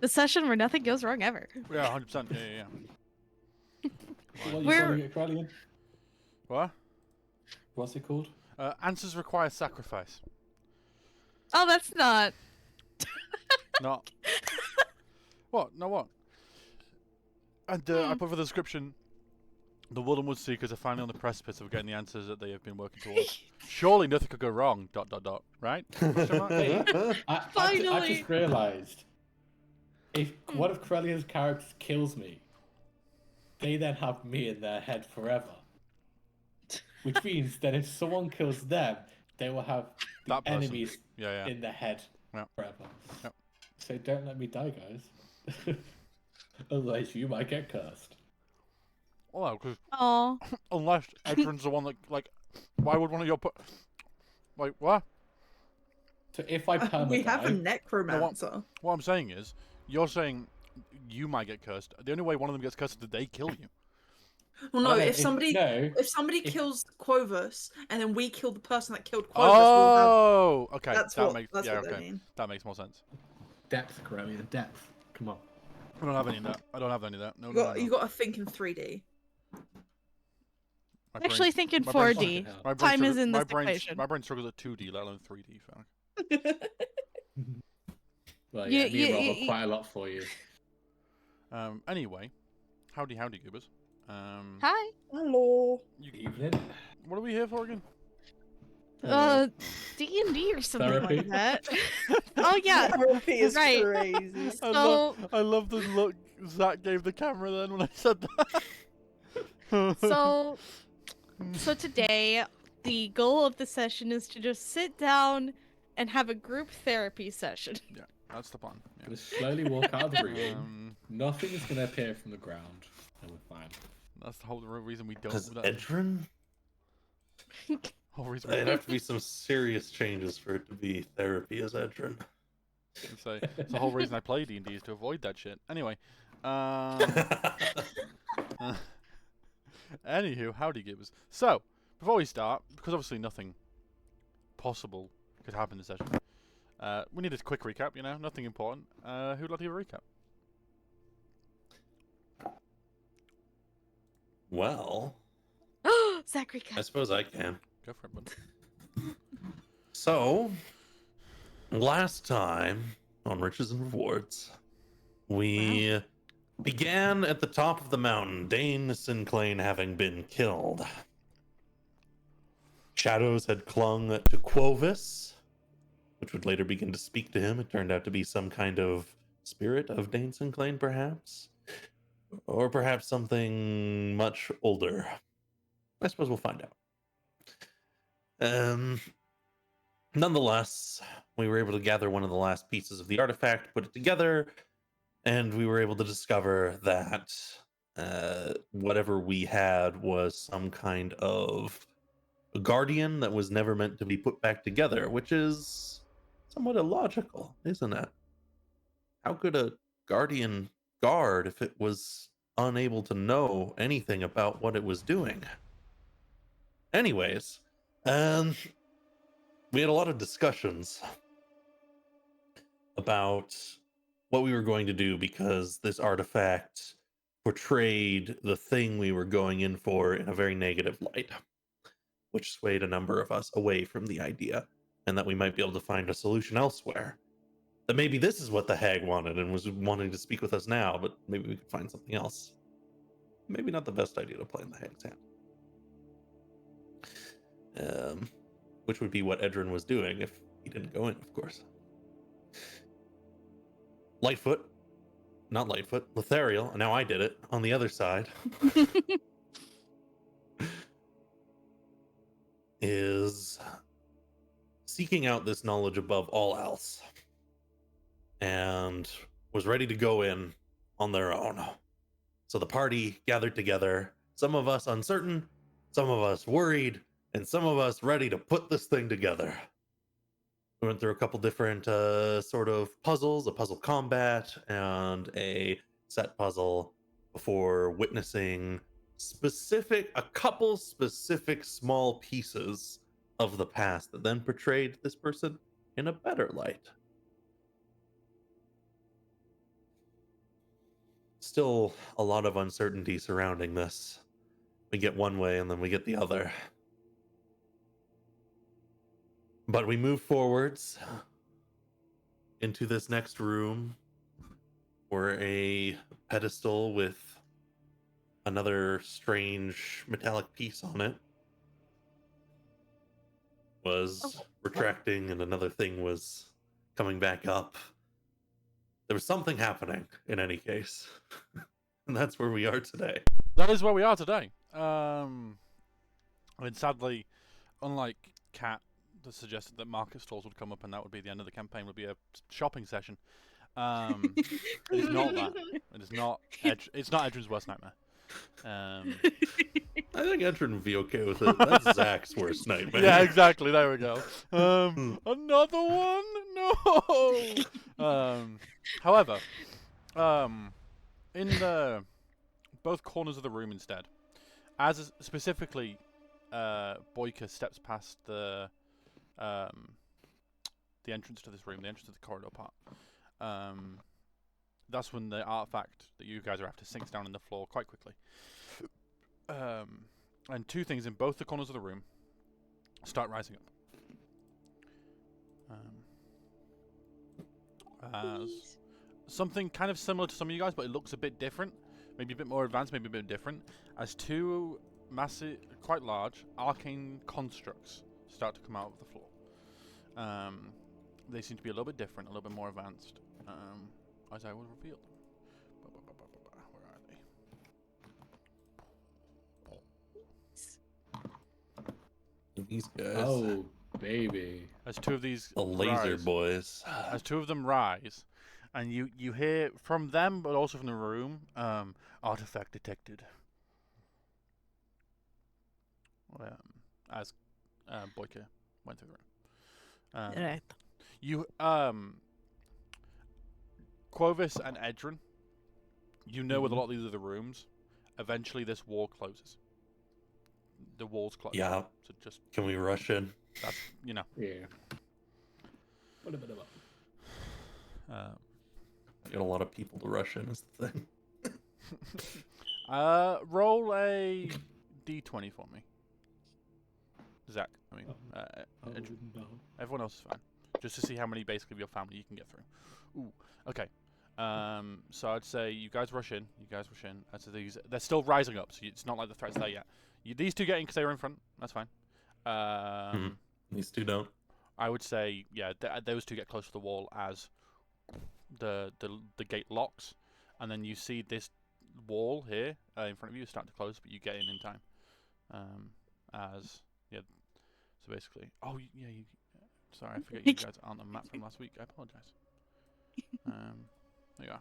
The session where nothing goes wrong ever. Yeah, 100%. Yeah. What are you We're- calling it, Krallian? What? What's it called? Answers require sacrifice. Oh, that's not. Not. What? No, what? And I put for the description, the Woodenwood Seekers are finally on the precipice of getting the answers that they have been working towards. Surely nothing could go wrong. ... Right? Question mark? I Finally! just realised, if one of Krellian's characters kills me, they then have me in their head forever. Which means that if someone kills them, they will have the That person. enemies Yeah. in their head Yeah. forever. Yep. So don't let me die, guys. Otherwise, you might get cursed. Well, because Oh. unless Edrin's the one that, like, why would one of your like, what? So if I perma We have a die, necromancer. What I'm saying is, you're saying you might get cursed. The only way one of them gets cursed is that they kill you. Well, no, no, if somebody no, if somebody if- kills Quovus and then we kill the person that killed Quovus, Oh, okay. that's that what makes that's yeah, what okay. they mean. That makes more sense. depth, Krellian, depth. Come on. I don't have any of that. I don't have any of that. No, You no, got no. you got to think in 3D. My Actually brain- think in my brain- 4D. my brain Time struggles- is in my this brain, equation. My brain struggles at 2D, let alone 3D. Fuck. Well, You- yeah, me and Rob you- are quite a lot for you. Anyway, howdy, goobers. Hi. Hello. Evening. What are we here for again? D&D or something Therapy? like that. Oh yeah. Therapy is Right. crazy. So I love the look Zach gave the camera then when I said that. so today the goal of the session is to just sit down and have a group therapy session. Yeah, that's the plan. Yeah. Gonna slowly walk out of the room. Um, Nothing's gonna appear from the ground, and we're fine. that's the whole reason we don't. Because That Edrin, whole reason we there'd have to be some serious changes for it to be therapy as Edrin. say it's the whole reason I play D&D is to avoid that shit. Anyway, anywho, howdy gibbers. So before we start, because obviously nothing possible could happen in this session, we need a quick recap. You know, nothing important. Who'd like to give a recap? Well, Zachary I suppose I can. Go for it, bud. So, last time on Riches and Rewards, we began at the top of the mountain, Dane Sinclain having been killed. Shadows had clung to Quovis, which would later begin to speak to him. It turned out to be some kind of spirit of Dane Sinclain, perhaps. Or perhaps something much older. I suppose we'll find out. Nonetheless, we were able to gather one of the last pieces of the artifact, put it together, and we were able to discover that whatever we had was some kind of guardian that was never meant to be put back together, which is somewhat illogical, isn't it? How could a guardian guard if it was unable to know anything about what it was doing? Anyways, we had a lot of discussions about what we were going to do because this artifact portrayed the thing we were going in for in a very negative light, which swayed a number of us away from the idea, and that we might be able to find a solution elsewhere. That maybe this is what the hag wanted and was wanting to speak with us now, but maybe we could find something else. Maybe not the best idea to play in the hag's hand. Which would be what Edrin was doing if he didn't go in, of course. Lightfoot, not Lightfoot, Lothariel, now I did it, on the other side, is seeking out this knowledge above all else, and was ready to go in on their own. So the party gathered together, some of us uncertain, some of us worried, and some of us ready to put this thing together. We went through a couple different sort of puzzles, a puzzle combat, and a set puzzle before witnessing a couple specific small pieces of the past that then portrayed this person in a better light. still a lot of uncertainty surrounding this. We get one way and then we get the other. But we move forwards into this next room where a pedestal with another strange metallic piece on it was retracting and another thing was coming back up. There was something happening in any case. And that's where we are today. That is where we are today. I mean, sadly, unlike Cat, that suggested that market stalls would come up and that would be the end of the campaign, would be a shopping session. It is not that. It is not. It's not Edrin's worst nightmare. I think Edrin would be okay with it. That's Zach's worst nightmare. Yeah, exactly. There we go. Another one? No. However, in the both corners of the room instead, as specifically, Boyka steps past the entrance to this room, the entrance to the corridor part. That's when the artifact that you guys are after sinks down in the floor quite quickly. And two things in both the corners of the room start rising up. As something kind of similar to some of you guys, but it looks a bit different. Maybe a bit more advanced, maybe a bit different. As two massive, quite large, arcane constructs start to come out of the floor. They seem to be a little bit different, a little bit more advanced. As I will reveal them. Where are they? These guys. Oh, baby. As two of these The laser rise, boys. as two of them rise, and you hear from them, but also from the room, artifact detected. As Boyka went through the room. Right. You Quovis and Edrin, you know with a lot of these other rooms, eventually this wall closes. The walls close. Yeah. So just Can we rush in? that's Yeah. Get a lot of people to rush in is the thing. roll a d20 for me. Zach, I mean, Edrin. No. Everyone else is fine. Just to see how many basically of your family you can get through. Ooh, okay. So I'd say you guys rush in. So they're still rising up, so it's not like the threat's there yet. These two get in because they were in front. That's fine. These two don't. I would say, yeah, those two get close to the wall as the gate locks, and then you see this wall here in front of you start to close, but you get in time. So basically, sorry, I forget you guys aren't on the map from last week. I apologize. There you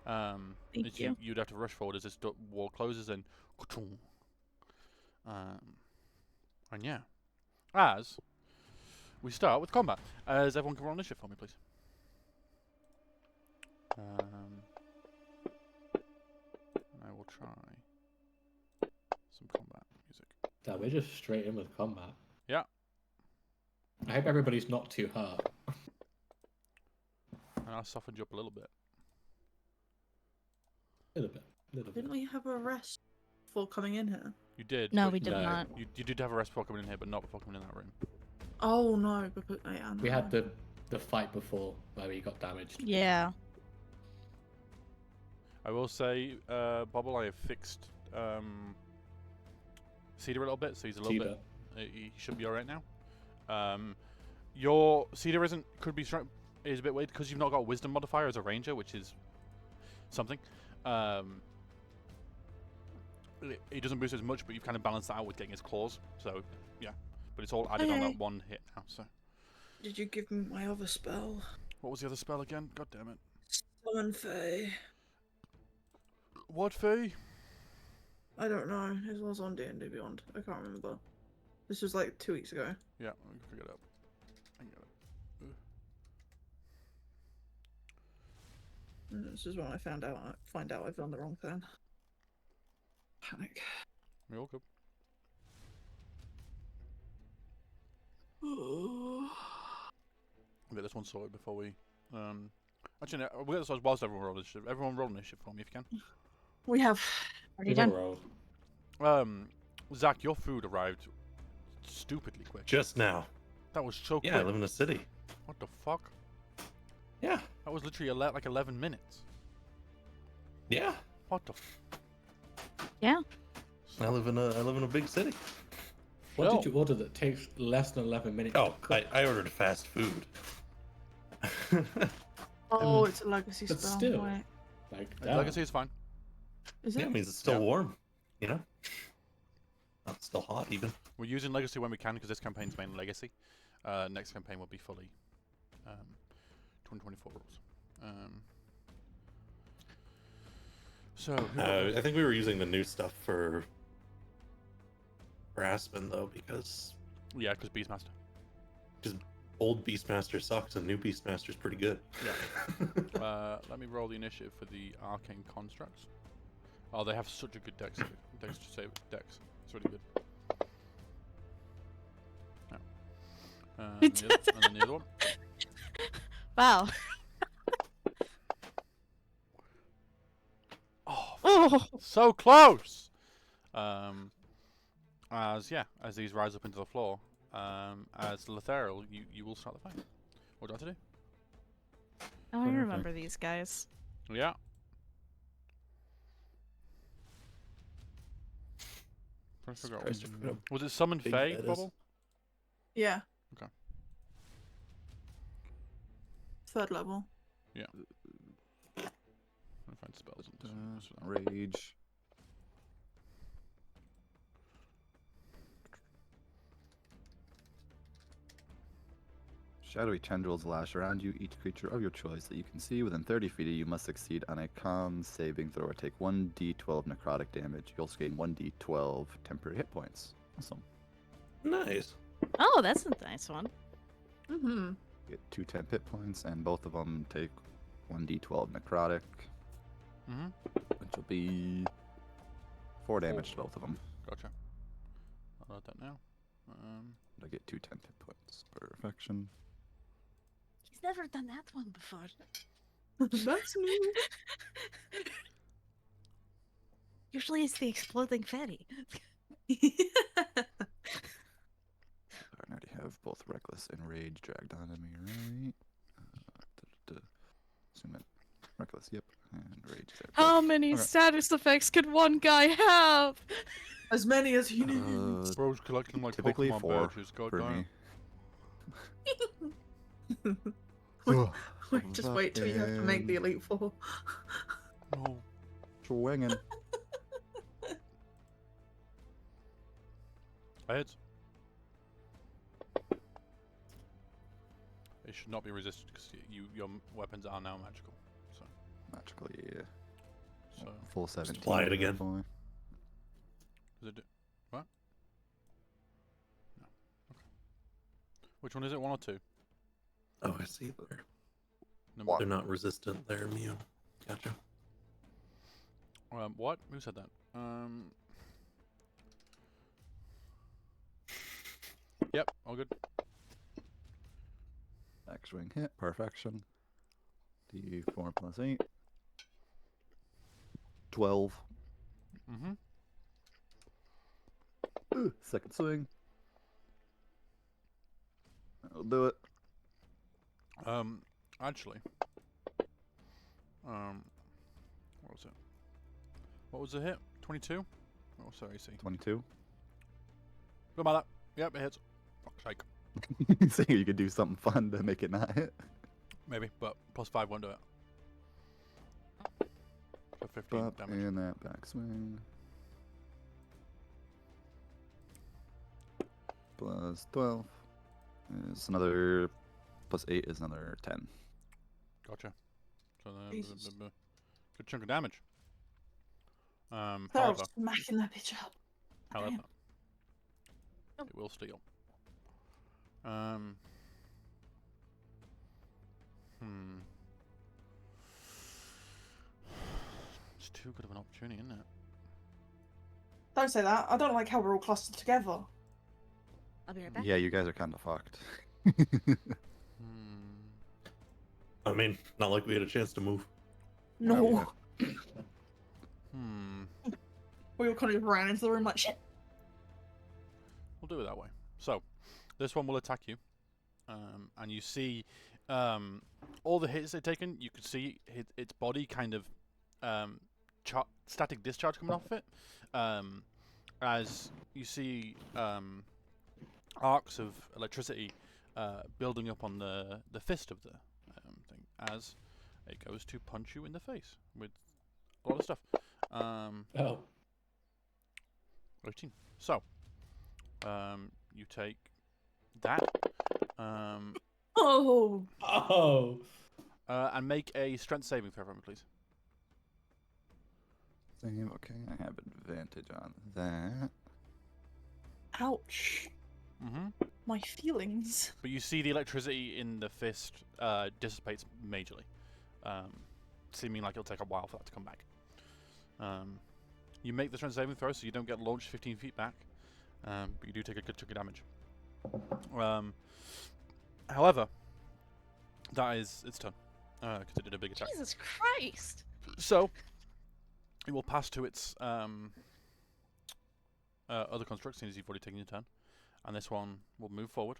are. Thank you. You'd have to rush forward as this wall closes and yeah, as we start with combat. As everyone can roll initiative for me, please. I will try some combat music. Damn, we're just straight in with combat. Yeah. I hope everybody's not too hurt. And I'll soften you up a little bit. A little bit. Didn't we have a rest before coming in here? You did. No, but we did No. not. You did have a rest before coming in here, but not before coming in that room. Oh no, because yeah, We had the fight before where we got damaged. Yeah. I will say, Bobble, I have fixed Cedar a little bit, so he's a little Cedar. bit. He should be all right now. Your Cedar could be is a bit weird because you've not got a Wisdom modifier as a ranger, which is something. He doesn't boost as much, but you've kind of balanced that out with getting his claws. So yeah, but it's all added on that one hit now. So Did you give me my other spell? what was the other spell again? God damn it! Summon Fae. What Fae? I don't know. It was on D&D Beyond. I can't remember. This was like 2 weeks ago. Yeah, we can figure it out. I can get it. And this is when I find out I've done the wrong thing. Panic. We all good. Oh. We'll get this one sorted before we Actually, no, we'll get this whilst everyone roll initiative. Everyone roll initiative for me if you We have already done. Roll. can. Zach, your food arrived stupidly quick. Just now. That was so Yeah, I quick. live in a city. What the fuck? Yeah. That was literally like 11 minutes. Yeah. What the? I live in a big city. What Phil. did you order that takes less than 11 minutes? Oh, to cook? I ordered fast food. Oh, it's a legacy But spell. still. Wait. Like, Legacy is fine. Is Yeah, it? it means it's still Yeah. warm. You know? Not still hot even. We're using Legacy when we can because this campaign's main Legacy. Next campaign will be fully 2024 rules. So, I think we were using the new stuff for Aspen though, because yeah, because Beastmaster. old Beastmaster sucks and new Beastmaster's pretty good. Let me roll the initiative for the Arcane Constructs. Oh, they have such a good dex. Dex to save dex. It's really good. Yeah. And then the other one. Wow. Oh, Oh. so close. As these rise up into the floor, as Letherial, you will start the fight. What do I have to do? Oh, I remember these guys. Yeah. Trying to figure out. Surprised you put a Was it Summon big Fae, that is. Bubble? Yeah. Okay. 3rd level. Yeah. Trying to find spells. on this one. So- Rage. Shadowy tendrils lash around you. Each creature of your choice that you can see within 30 feet of you must succeed on a con saving throw or take 1d12 necrotic damage. You also gain 1d12 temporary hit points. Awesome. Nice. Oh, that's a nice one. Mm-hmm. Get 2 temp hit points, and both of them take 1d12 necrotic, Mhm. which will be 4 damage to both of them. Gotcha. I'll note that now. I get 2 temp hit points. Perfection. He's never done that one before. That's new. Usually it's the exploding fairy. I already have both Reckless and Rage dragged onto me, right? Zoom in. Reckless, yep. And Rage there. How many Okay. status effects could one guy have? As many as he needs. Bro's collecting them like Typically Pokemon 4 badges. God for damn. me. Wait, just wait till you have to make the Elite Four. No. Swinging. I hit. It should not be resisted because your weapons are now magical. So, Magically, yeah. so Full 17. fly it again. hopefully. does it do what? No. Okay. Which one is it? 1 or 2? Oh, I see. Number They're not resistant. They're immune. Gotcha. What? Who said that? Yep, all good. X wing hit. Perfection. D4 plus 8. 12. Mm-hmm. Second swing. That'll do it. Actually, what was it? What was the hit? 22? Oh, sorry, AC. 22. Go by that. Yep, it hits. Fuck's sake. So you could do something fun to make it not hit. Maybe, but +5 won't do it. So 15 Up damage. and that backswing. Plus 12 is another. Plus 8 is another 10. Gotcha. So Jesus. good chunk of damage. They're However, smacking that bitch up. however, Oh. it will steal. It's too good of an opportunity, isn't it? Don't say that. I don't like how we're all clustered together. I'll be right back. Yeah, you guys are kind of fucked. I mean, not like we had a chance to move. No. We all kind of ran into the room like shit. We'll do it that way. So, this one will attack you, and you see all the hits they've taken. You can see its body kind of static discharge coming off it, as you see arcs of electricity building up on the fist of the thing as it goes to punch you in the face with a lot of stuff. Oh. 18. So, you take that, Oh. Oh. and make a strength saving throw for me, please. Same, okay, I have advantage on that. Ouch. Mm-hmm. My feelings. But you see the electricity in the fist dissipates majorly, seeming like it'll take a while for that to come back. You make the strength saving throw, so you don't get launched 15 feet back, but you do take a good chunk of damage. However, that is its turn, because it did a big attack. Jesus Christ! So, it will pass to its other construct, since you've already taken your turn. And this one will move forward.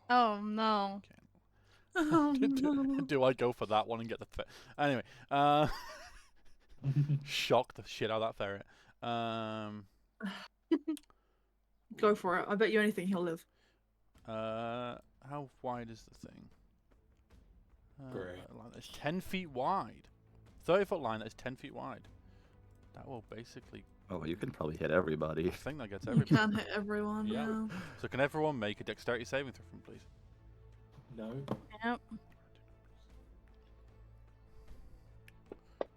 Oh no. Oh, no. Do I go for that one and get the anyway, shock the shit out of that ferret. Go for it. I bet you anything he'll live. How wide is the thing? Great. Line that's 10 feet wide. 30-foot line that is 10 feet wide. That will basically... Oh, you can probably hit everybody. I think that gets You everybody. can hit everyone. Yeah. Yeah. So can everyone make a dexterity saving throw from, please? No. Yep.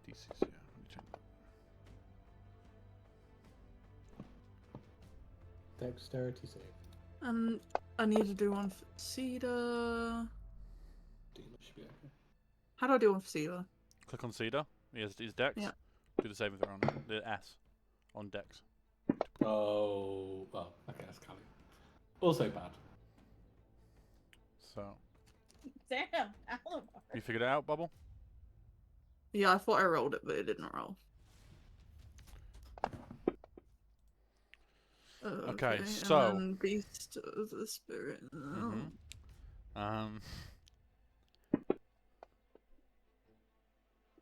DC's, yeah. Let me check. Dexterity save. I need to do one for Cedar. Demon should be okay. How do I do one for Cedar? Click on Cedar. He has his dex. Yeah. Do the saving throw on it. The S on dex. Oh, well, okay, that's Callie. Also bad. So, Damn, Alamar. you figured it out, Bubble? Yeah, I thought I rolled it, but it didn't roll. Okay, and so- then Beast of the Spirit. Um,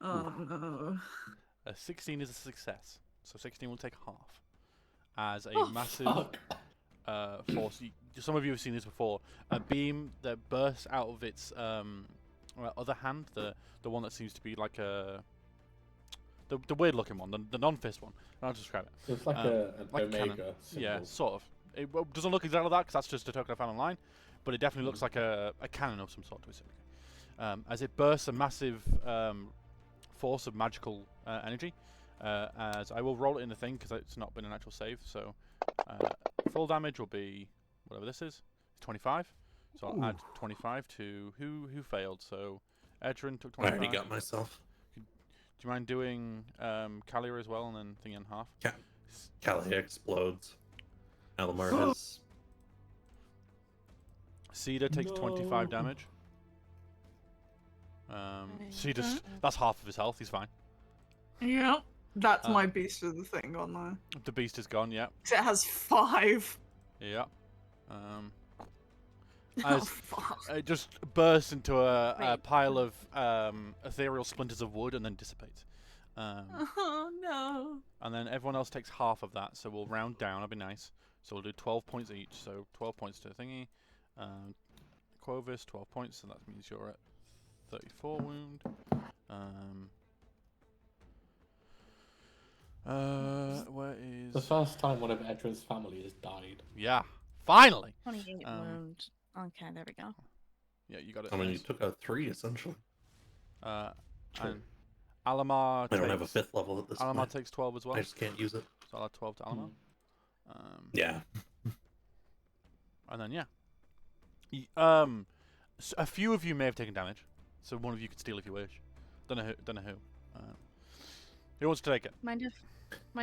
Oh no. a 16 is a success. So 16 will take half. As a Oh, massive Fuck. force. Some of you have seen this before. A beam that bursts out of its other hand, the one that seems to be like a the weird looking one, the non-fist one. I'll describe it. So it's like an like a cannon. omega symbol. Yeah, sort of. It doesn't look exactly like that because that's just a token I found online, but it definitely looks like a cannon of some sort to it. As it bursts a massive force of magical energy. As I will roll it in the thing because it's not been an actual save. So full damage will be whatever this is. It's 25. So I'll add 25 to who failed. So Edrin took I 25. already got myself. Do you mind doing Kalia as well and then thing in half? Callie explodes. Alamar has. Cedar takes 25 No. damage. Cedar's that's half of his health. He's fine. Yep. That's Uh, my Beast of the thing on there. The beast is gone. Yeah. 'Cause it has 5. Yeah. Oh, As fuck. it just bursts into a Wait. pile of ethereal splinters of wood and then dissipates. Oh no. And then everyone else takes half of that, so we'll round down. That'll be nice. So we'll do 12 points each. So 12 points to Thingy. Quovis, 12 points, so that means you're at 34 wound. Where is... The first time one of Edrin's family has died. Yeah, finally! 28 Um, wound. Okay, there we go. Yeah, you got it. I mean, you nice. took a 3 essentially. And True. Alamar I don't have a takes... 5th level at this Alamar point. takes 12 as well. I just can't use it. So I'll add 12 to Alamar. Yeah. And then, yeah. A few of you may have taken damage, so one of you could steal if you wish. Don't know who. Who wants to take it? Mind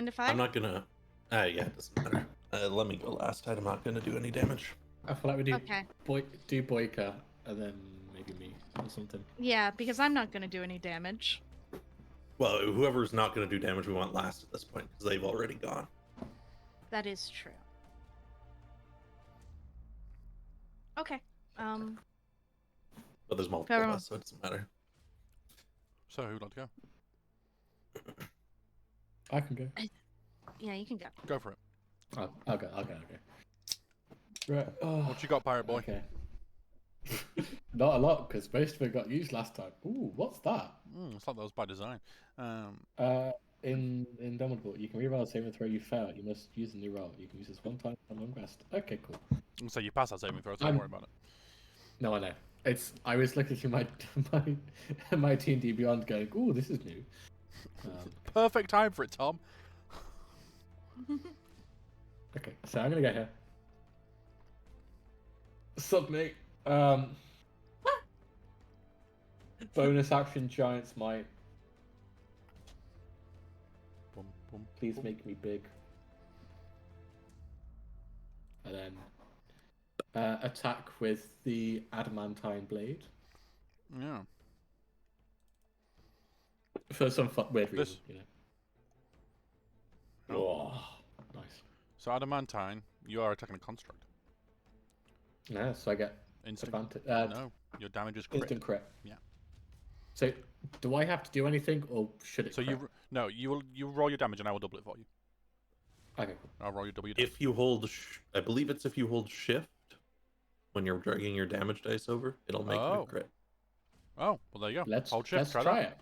if I? I'm not gonna. Yeah, it doesn't matter. Let me go last. I'm not gonna do any damage. I feel like we do Okay. Boyka and then maybe me or something. Yeah, because I'm not gonna do any damage. Well, whoever's not going to do damage, we want last at this point because they've already gone. That is true. Okay. But there's multiple Fair of enough. us, so it doesn't matter. So who'd like to go? I can go. Yeah, you can go. Go for it. Oh, okay. Right. Oh, What you got, Pirate Boy? okay. Not a lot, because most of it got used last time. Ooh, what's that? It's like that was by design. In Indomitable, you can reroll a saving throw you fail. You must use a new roll. You can use this one time on long rest. Okay, cool. So you pass that saving throw, so don't worry about it. No, I know. I was looking through my D&D Beyond, going, "Ooh, this is new." Perfect time for it, Tom. Okay, so I'm gonna go here. Submit. Bonus action, Giant's Might. Boom, boom, Please boom. make me big. And then attack with the adamantine blade Yeah. for some weird reason. This- You know. Oh. Oh, nice. So adamantine, you are attacking a construct. Yeah, so I get Instant. advantage. No, your damage is crit. Instant crit. Yeah. So, do I have to do anything, or should it? So crit? you roll your damage and I will double it for you. Okay, cool. I'll roll your double your damage. If you hold, I believe it's if you hold shift when you're dragging your damage dice over, it'll make it Oh. a crit. Oh, well there you go. Let's Hold shift, try that.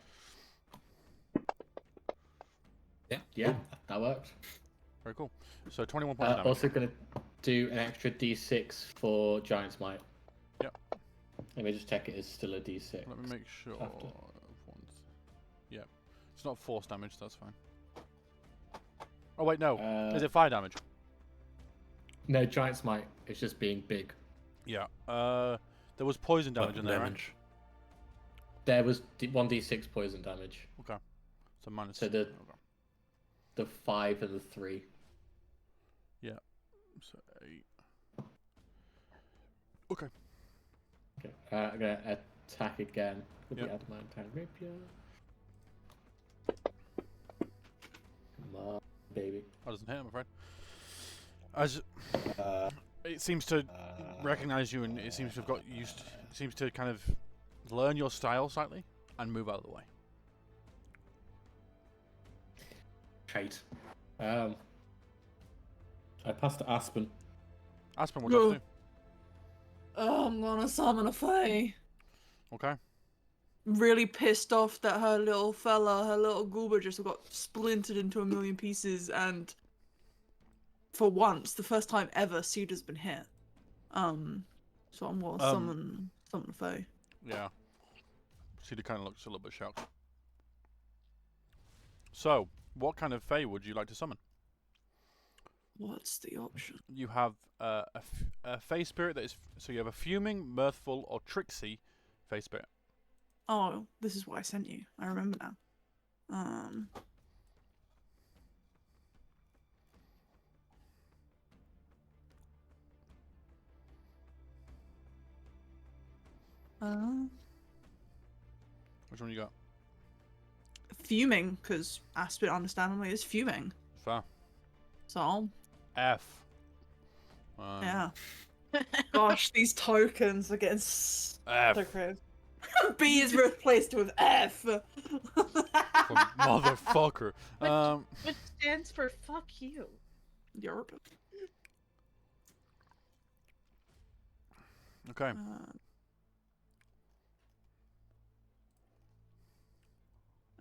it. Yeah, that worked. Very cool. So 21 points of damage. Also gonna do an extra D6 for Giant's Might. Yep. Let me just check it is still a D6. Let me make sure. After. Yeah. It's not force damage, that's fine. Oh wait, no. Is Uh, it fire damage? No, Giant's Might. It's just being big. Yeah. There was poison damage in there, right? damage. There was 1d6 poison damage. Okay. So minus. So the- okay. The 5 and the 3. So 8. Okay. Okay. I'm gonna attack again with Yep. the adamantine rapier. Come on, baby. That doesn't hit, I'm afraid. As Uh, it seems to recognize you, and it seems to have got used. It seems to kind of learn your style slightly and move out of the way. Shite. I passed to Aspen. Aspen, what do you have to do? Oh, I'm gonna summon a fae. Okay. Really pissed off that her little fella, her little goober just got splintered into a million pieces, and for once, the first time ever, Cedar's been hit. So I'm gonna summon a fae. Yeah. Cedar kind of looks a little bit shocked. So, what kind of fae would you like to summon? What's the option? You have a fae spirit that is. So you have a fuming, mirthful, or tricksy fae spirit. Oh, this is what I sent you. I remember now. Which one you got? Fuming, because Aspen understandably is fuming. Fair. So, F. yeah. Gosh, these tokens are getting so F. crazy. B is replaced with F. Motherfucker. Which stands for fuck you. Europe. Okay.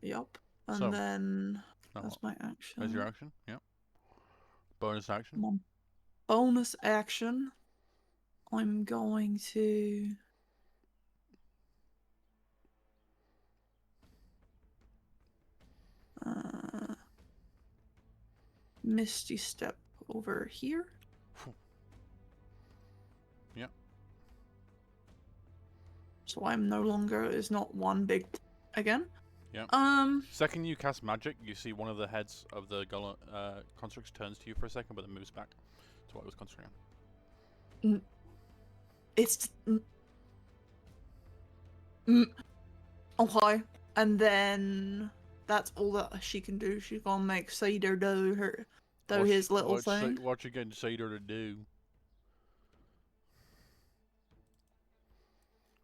Yup. And So, then Now that's what? my action. There's your action. Yep. Bonus action. Come on. Bonus action. I'm going to. Misty Step over here. Phew. Yep. So I'm no longer is not one big again. Yep. Um. Second you cast magic, you see one of the heads of the constructs turns to you for a second, but then moves back to what it was concentrating on. It's okay, and then that's all that she can do. She's gonna make Cedar do his little thing. What you getting Cedar to do?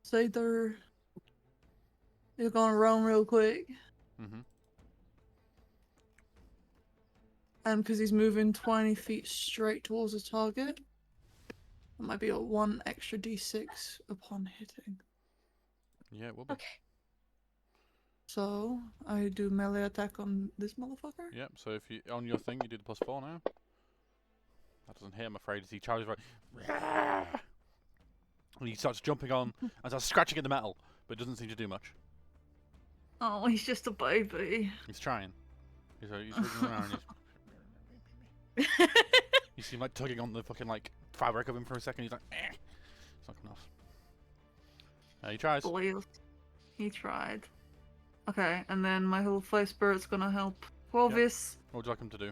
Cedar is gonna run real quick, Mm-hmm. and because he's moving 20 feet straight towards the target, it might be a 1 extra d6 upon hitting. Yeah, it will be. Okay. So I do melee attack on this motherfucker. Yep. So if you on your thing, you do the +4 now. That doesn't hit, I'm afraid. As he charges right, and he starts jumping on and starts scratching at the metal, but it doesn't seem to do much. Oh, he's just a baby. He's trying. He's wriggling around. You see him like tugging on the fucking like fabric of him for a second. He's like, eh. It's not coming off. He tries. Believe he tried. Okay, and then my whole fire spirit's gonna help Corvus. What would you like him to do?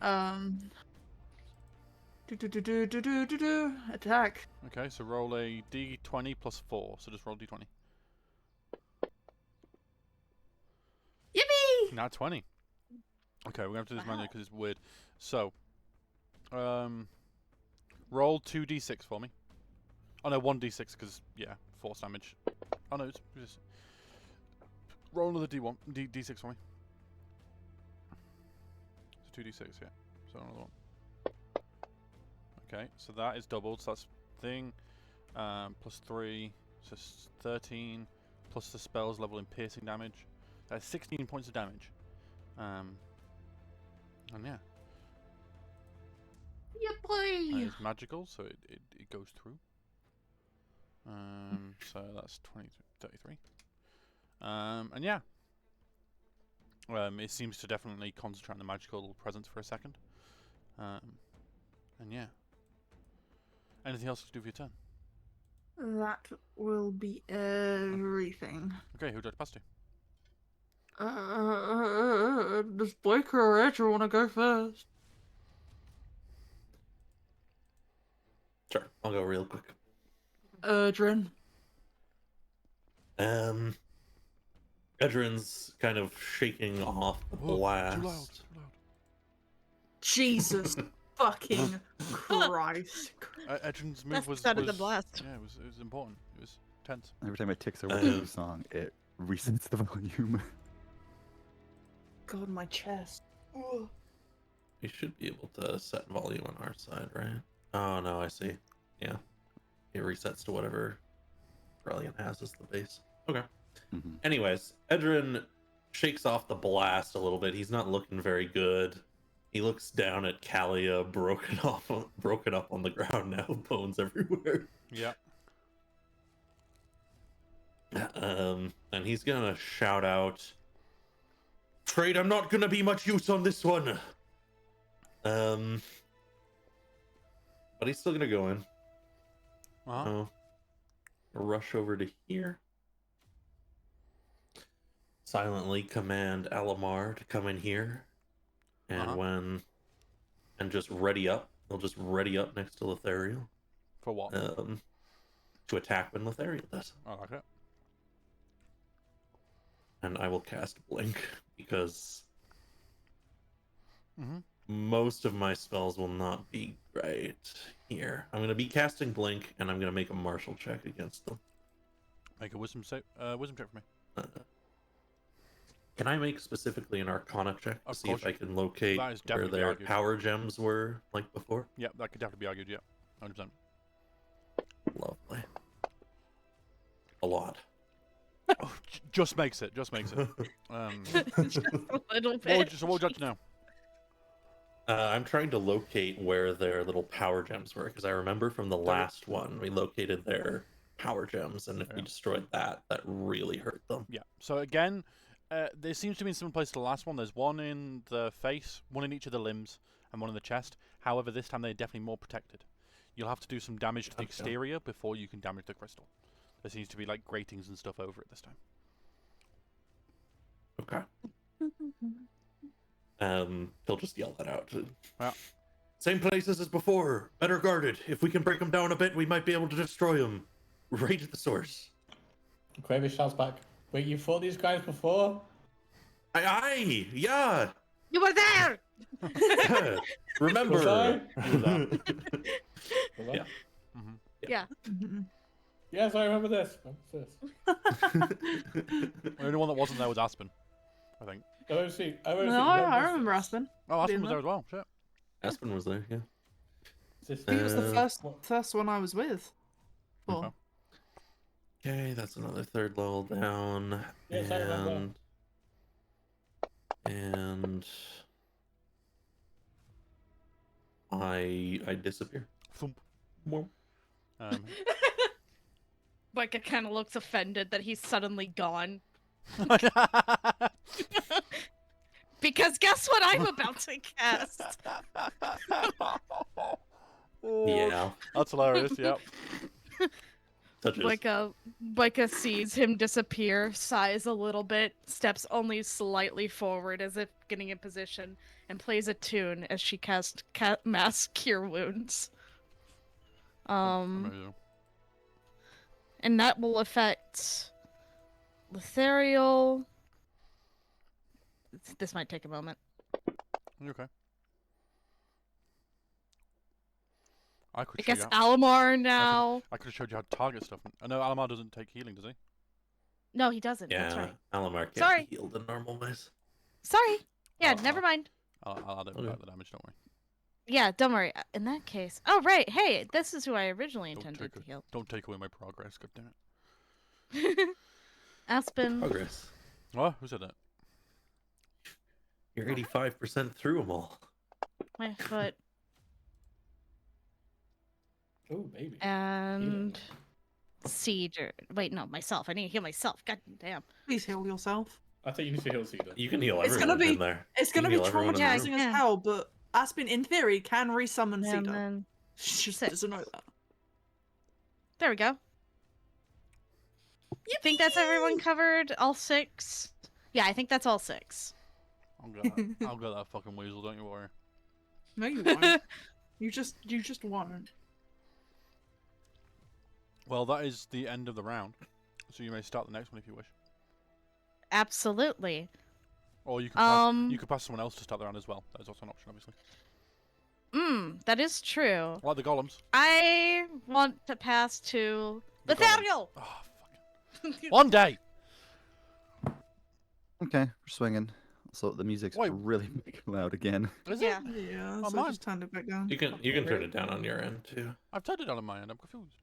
Attack. Okay, so roll a d20 +4. So just roll d20. Yippee! Not 20. Okay, we're gonna have to do this manually because it's weird. So, roll 2d6 for me. Oh no, 1d6 because yeah, force damage. Oh no, it's just roll another d1, d6 for me. So 2d6, yeah. So another one. Okay, so that is doubled. So that's thing, +3, so 13, plus the spell's level in piercing damage. That's 16 points of damage. And yeah. Yeah, That boy. is magical, so it goes through. So that's 33. And yeah. It seems to definitely concentrate on the magical presence for a second. And yeah. Anything else to do for your turn? That will be everything. Okay, who would you like to pass to? Does Blake or Edge want to go first? Sure, I'll go real quick. Dren. Edrin's kind of shaking off the blast. Too loud, too loud. Jesus fucking Christ. Edrin's move That's was the sound of the was- blast. Yeah, it was important. It was tense. Every time it ticks over the new song, it resets the volume. God, my chest. Ugh. We should be able to set volume on our side, right? Oh no, I see. Yeah. It resets to whatever Brilliant has as the base. Okay. Mhm. Anyways, Edrin shakes off the blast a little bit. He's not looking very good. He looks down at Kalia, broken up on the ground now, bones everywhere. Yeah. And he's gonna shout out, "Afraid I'm not gonna be much use on this one." But he's still gonna go in. Uh-huh. Rush over to here. Silently command Alamar to come in here. And and just ready up. He'll just ready up next to Lothario. For what? To attack when Lothario does. I like it. And I will cast Blink because Mm-hmm. most of my spells will not be right here. I'm gonna be casting Blink, and I'm gonna make a martial check against them. Make a wisdom check for me. Can I make specifically an Arcana check to Of see course if I can locate That is where definitely their argued. power gems were like before? Yeah, that could definitely be argued. Yeah, 100%. Lovely. A lot. Oh, just makes it. Just makes it. Just a little What bit. would you like to know? I'm trying to locate where their little power gems were because I remember from the last one we located their power gems, and if we Yeah. destroyed that really hurt them. Yeah. So again, there seems to be in some place to the last one. There's one in the face, one in each of the limbs, and one in the chest. However, this time they're definitely more protected. You'll have to do some damage to the Okay. exterior before you can damage the crystal. There seems to be like gratings and stuff over it this time. Okay. He'll just yell that out. Yeah. Same places as before, better guarded. If we can break them down a bit, we might be able to destroy them. right at the source. Quavis shouts back, wait, you fought these guys before? Aye, yeah. You were there. Remember? Was I? You were there. Was I? Yeah. Mhm. Yeah. Mhm. Yes, I remember this. The only one that wasn't there was Aspen, I think. No, I remember Aspen. Oh, Aspen Being was there as well. Shit. Aspen was there, yeah. He was the Uh, first one I was with. Oh. Okay. Okay, that's another third level down. Yes, I remember. And I disappear. Thump. Boom. Micah kind of looks offended that he's suddenly gone. Because guess what I'm about to cast? Yeah. That's hilarious, yep. Touches. Micah sees him disappear, sighs a little bit, steps only slightly forward as if getting in position, and plays a tune as she casts Mass Cure Wounds. Amazing. And that will affect Lethariel. This might take a moment. You okay? I could I show guess you. Alamar now. I could have showed you how to target stuff. I know Alamar doesn't take healing, does he? No, he doesn't. That's Yeah, right. Alamar can't Sorry. be healed in normal ways. Sorry. Yeah, Oh, never mind. I'll add it Okay. back the damage. Don't worry. Yeah, don't worry. In that case. Oh, right. Hey, this is who I originally Don't intended to take heal. Don't take away my progress. God damn it. Aspen. Progress. What? Who said that? You're 85% through them all. My foot. Oh, baby. And. Cedar. Wait, no, myself. I need to heal myself. God damn. Please heal yourself. I think you need to heal Cedar. You can heal It's everyone gonna be- in there. It's You gonna can be heal everyone in the traumatizing room. as Yeah. hell, but Aspen, in theory, can resummon And Cedar. then. She just Sit. doesn't know that. There we go. You think that's everyone covered? All 6? Yeah, I think that's all 6. I'll get that fucking weasel. Don't you worry. No, you won't. you just won't. Well, that is the end of the round. So you may start the next one if you wish, Absolutely. or you could pass someone else to start the round as well. That is also an option, obviously. That is true. I like the golems. I want to pass to The Lethariel! Oh, fucking. One day. Okay, we're swinging. So the music's Wait. really loud again. Is Yeah. it? Yeah, Oh, so mine. just turn it back down. You can turn it down on your end too. I've turned it down on my end. I'm confused.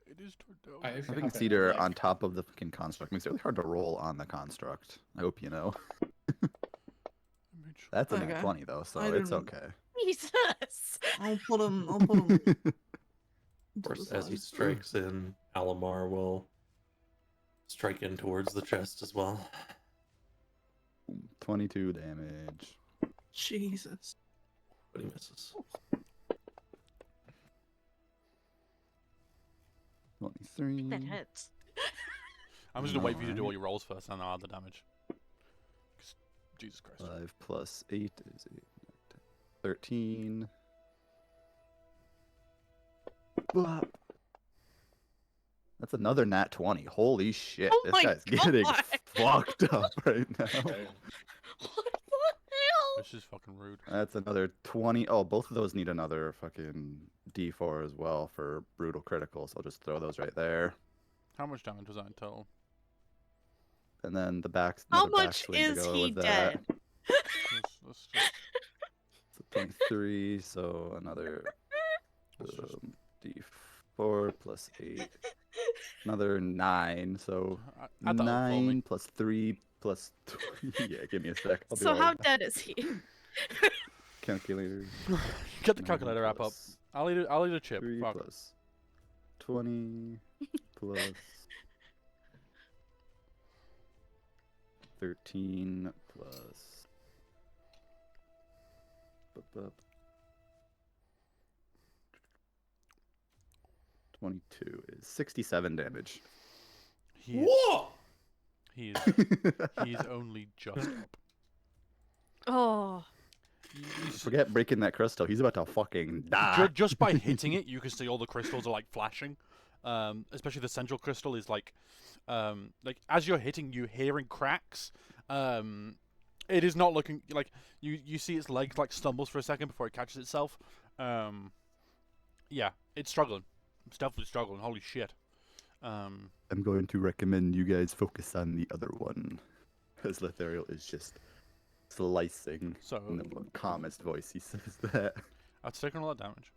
It is turned down. Alright, if you Having have it, Cedar like- on top of the fucking construct makes it really hard to roll on the construct. I hope you know. Image. That's a Okay. nat 20 though, so I it's didn't- okay. Jesus! I'll put him. I'll put him. Of course, as he strikes in, Alamar will strike in towards the chest as well. 22 damage. Jesus. But he misses. 23. That hits. I'm just gonna wait for you to do all Alright. your rolls first, and then I'll add the damage. 'Cause Jesus Christ. 5 plus 8 is 8. 13. Blah. That's another nat 20. Holy shit. Oh this my guy's getting God. fucked up right now. Okay. What the hell? This is fucking rude. That's another 20. Oh, both of those need another fucking d4 as well for brutal critical, so I'll just throw those right there. How much damage was that in total? And then the back. How another much backswing to is go he with that. dead? Let's just... So 23, so another Let's just- d4 plus 8. Another 9, so add that up for me. 9 plus 3 plus 3. Yeah, give me a sec. I'll do So all how that. dead is he? Calculator. Get the 9 calculator app up. plus I'll eat a chip. 3 Fuck. plus 20 plus 13 plus. Bup, bup. 22 is 67 damage. He is, Whoa! he is only just up. Oh. you Forget breaking that crystal. He's about to fucking die. just by hitting it, you can see all the crystals are like flashing. Especially the central crystal is like as you're hitting, you hearing cracks. It is not looking like you see its legs like stumbles for a second before it catches itself. Yeah, it's struggling. It's definitely struggling. Holy shit. I'm going to recommend you guys focus on the other one, as Lethariel is just slicing. So In the calmest voice, he says that. that's taking a lot of damage.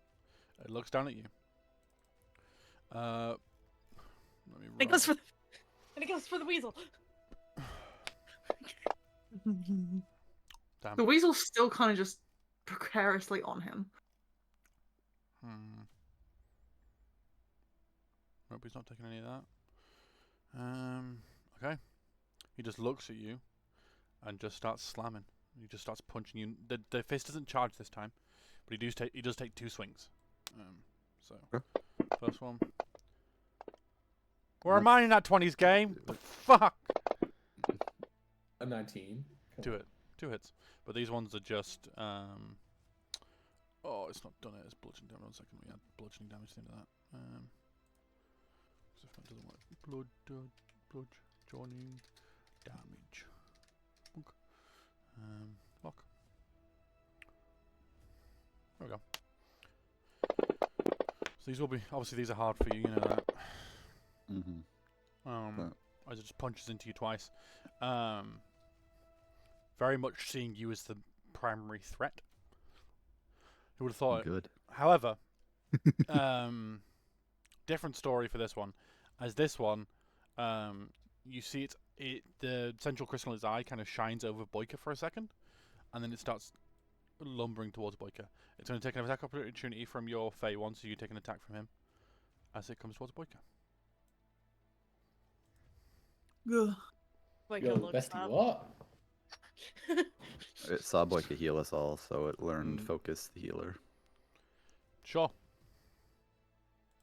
It looks down at you. Let me It roll. goes for the, and it goes for the weasel. Damn. The weasel's still kind of just precariously on him. Nope, he's not taking any of that. Okay. He just looks at you and just starts slamming. He just starts punching you. The fist doesn't charge this time, but he does take 2 swings. So first one. Where am I in that 20s game? The fuck? A 19. 2 hits. But these ones are just oh, it's not done it as bludgeoning damage. 1 second, we add bludgeoning damage into that. So if that doesn't work, bludgeoning damage. Bonk. Lock. There we go. So these will be obviously these are hard for you. You know that. As it just punches into you twice. Very much seeing you as the primary threat. Who would have thought it? Good. However, different story for this one. As this one, you see the central crystal in its eye kind of shines over Boyka for a second, and then it starts lumbering towards Boyka. It's going to take an attack opportunity from your Fey one, so you take an attack from him as it comes towards Boyka. Ugh. Like Yo, it looks bestie, up. what? It saw Boy could heal us all, so it learned Mm. Focus the healer. Sure.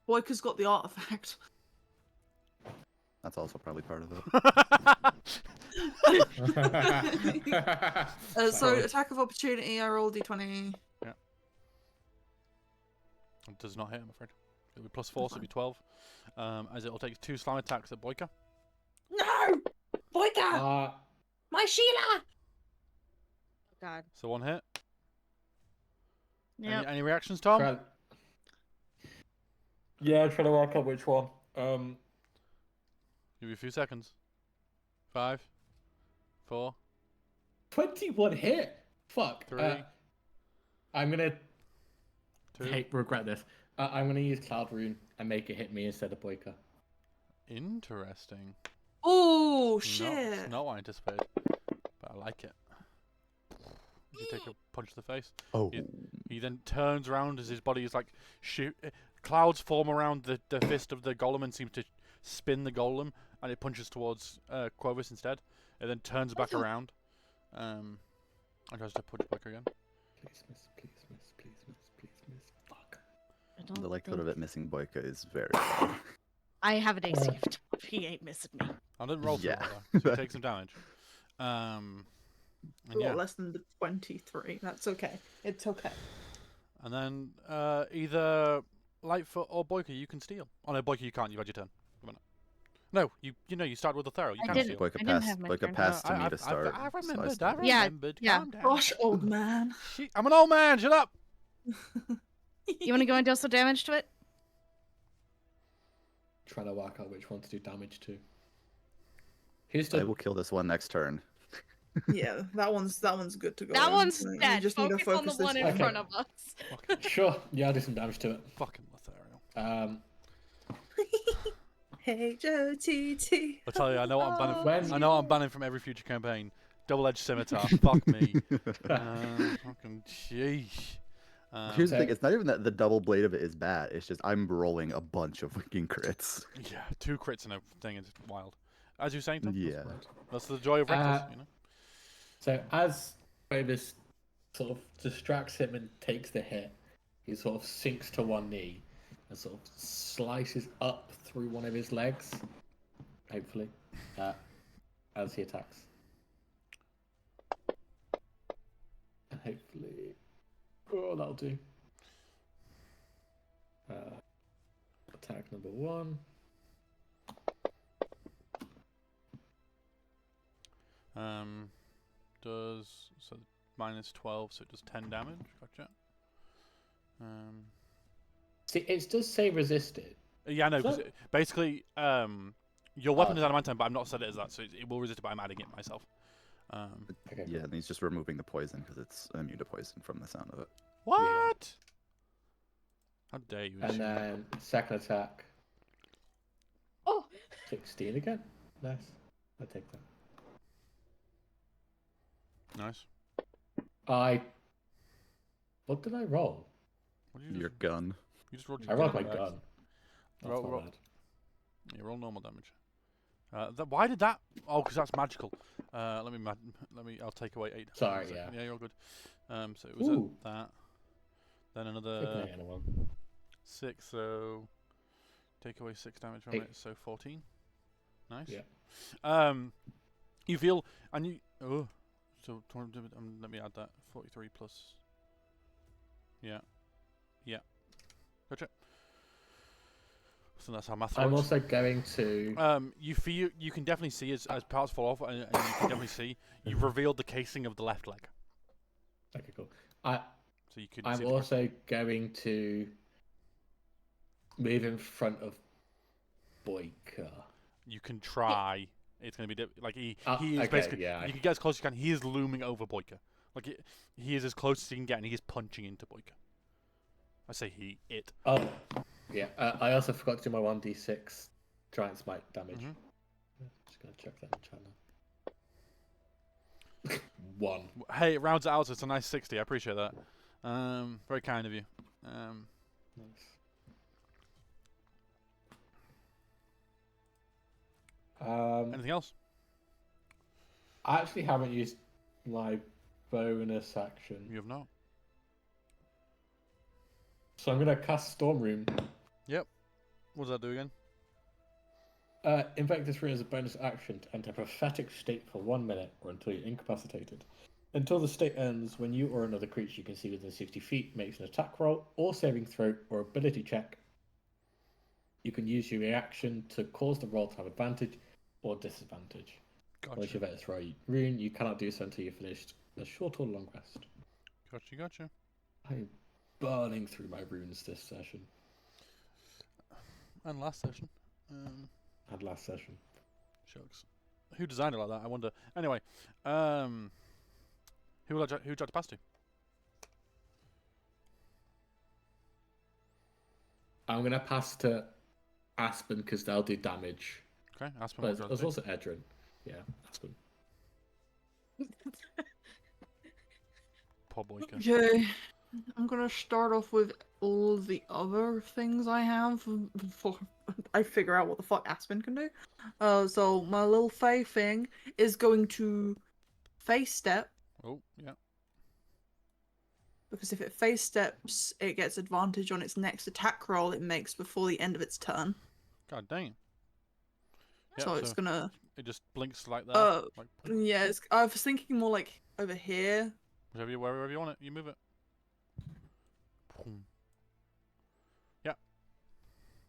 Boyka's got the artifact. That's also probably part of it. So Sorry. attack of opportunity, I roll d20. It does not hit, I'm afraid. It'll be +4, so it'll be 12. As it'll take 2 slam attacks at Boyka. No! Boyka! My Sheila! God. So 1 hit. Yeah. Any reactions, Tom? Yeah, I'm trying to work out which one. Give you a few seconds. 5, 4, 21 hit. Fuck. 3, I'm gonna 2. regret this. I'm gonna use Cloud Rune and make it hit me instead of Boyka. Interesting. Oh No, shit! it's not what I anticipated, but I like it. You take a punch to the face. Oh. He then turns around as his body is like clouds form around the fist of the golem and seems to spin the golem, and it punches towards Quovis instead. It then turns back around and tries to punch back again. Please miss, please miss, please miss, please miss. Fuck. I don't The likelihood of think- it missing Boyka is very low. I have an AC of 12. He ain't missing me. I didn't roll Yeah. for it, so he takes some damage. And A lot yeah, less than the 23. That's okay. It's okay. and then either Lightfoot or Boyka you can steal. Oh no, Boyka you can't. You've had your turn. Come on. No, you start with the Thero. You I can't didn't. steal. Boyka I didn't passed, have my Boyka turn. passed to me I to start. I so remembered. I started. Yeah, remembered. yeah. Calm down. Gosh, old man. I'm an old man. Shut up. You want to go and deal some damage to it? Trying to work out which one to do damage to. Who's I the will kill this one next turn. Yeah, that one's good to go. That in. one's You dead. just need to Focus on the focus one this in Okay. front of us. Sure, yeah, I'll do some damage to it. Fucking Lothario. Hey Joe TT. I tell you, I know what I'm banning. When- I know what I'm banning from every future campaign. Double-edged scimitar. Fuck me. Fucking sheesh. Here's the So- thing: it's not even that the double blade of it is bad. It's just I'm rolling a bunch of fucking crits. Yeah, 2 crits and a thing is wild. As you were saying, Tom? Yeah. That's the joy of reckless, you know. So as Bovis sort of distracts him and takes the hit, he sort of sinks to one knee and sort of slices up through one of his legs, hopefully, as he attacks. hopefully. Oh, that'll do. Attack number 1. Does so minus 12, so it does 10 damage. Gotcha. See, it does say resisted. Yeah, I know. So- Because basically, your weapon is adamantine, but I've not set it as that, so it will resist it, but I'm adding it myself. Okay, Yeah, and he's just removing the poison because it's immune to poison from the sound of it. What? How dare you? And assume that. then second attack, Oh, 16 again. Nice. I take that. Nice. What did I roll? What did you Your just, gun. you just rolled I your rolled my damage. gun. That's Roll- not roll- bad. You roll normal damage. Why did that? Oh, because that's magical. Let me. I'll take away 8. Sorry, One second. yeah. Yeah, you're good. So it was Ooh. at that. Then Open another it, anyone. 6. So take away 6 damage from 8. it. So 14. Nice. Yeah. You feel and you. Oh. So let me add that. 43 plus. Yeah. Yeah. Gotcha. So that's how math I'm works. also going to. You feel you can definitely see as parts fall off, and you can definitely see you've revealed the casing of the left leg. Okay, cool. So you could. I'm see the also going to move in front of Boyka. you can try. It's going to be like he is okay, basically. yeah. You can get as close as you can. He is looming over Boyka. Like he is as close as he can get, and he is punching into Boyka. I say he, it. Oh, yeah. I also forgot to do my 1d6 giant smite damage. Mhm. Just gonna check that in chat now. 1. Hey, it rounds it out, so it's a nice 60. I appreciate that. Very kind of you. Nice. Anything else? I actually haven't used my bonus action, You have not. so I'm gonna cast Storm Room. What does that do again? Infect this room as a bonus action to enter a prophetic state for 1 minute or until you're incapacitated. Until the state ends, when you or another creature you can see within 60 feet makes an attack roll or saving throw or ability check, you can use your reaction to cause the roll to have advantage or disadvantage. Once Gotcha. you've at this rune, you cannot do so until you've finished a short or long rest. Gotcha. I'm burning through my runes this session And last session. and last session. Shucks. Who designed it like that? I wonder. Anyway, who would you like to pass to? I'm gonna pass to Aspen because they'll do damage. Okay, Aspen. But What would you there's like to also Edrin. Yeah, Aspen. do? Poor Boyka. Okay, I'm gonna start off with all the other things I have before I figure out what the fuck Aspen can do. So my little Fae thing is going to face step, Oh, yeah. because if it face steps, it gets advantage on its next attack roll it makes before the end of its turn. God dang. Yeah, So it's gonna, it just blinks like that. Like, yeah, I was thinking more like over here. wherever you want it, you move it. Boom.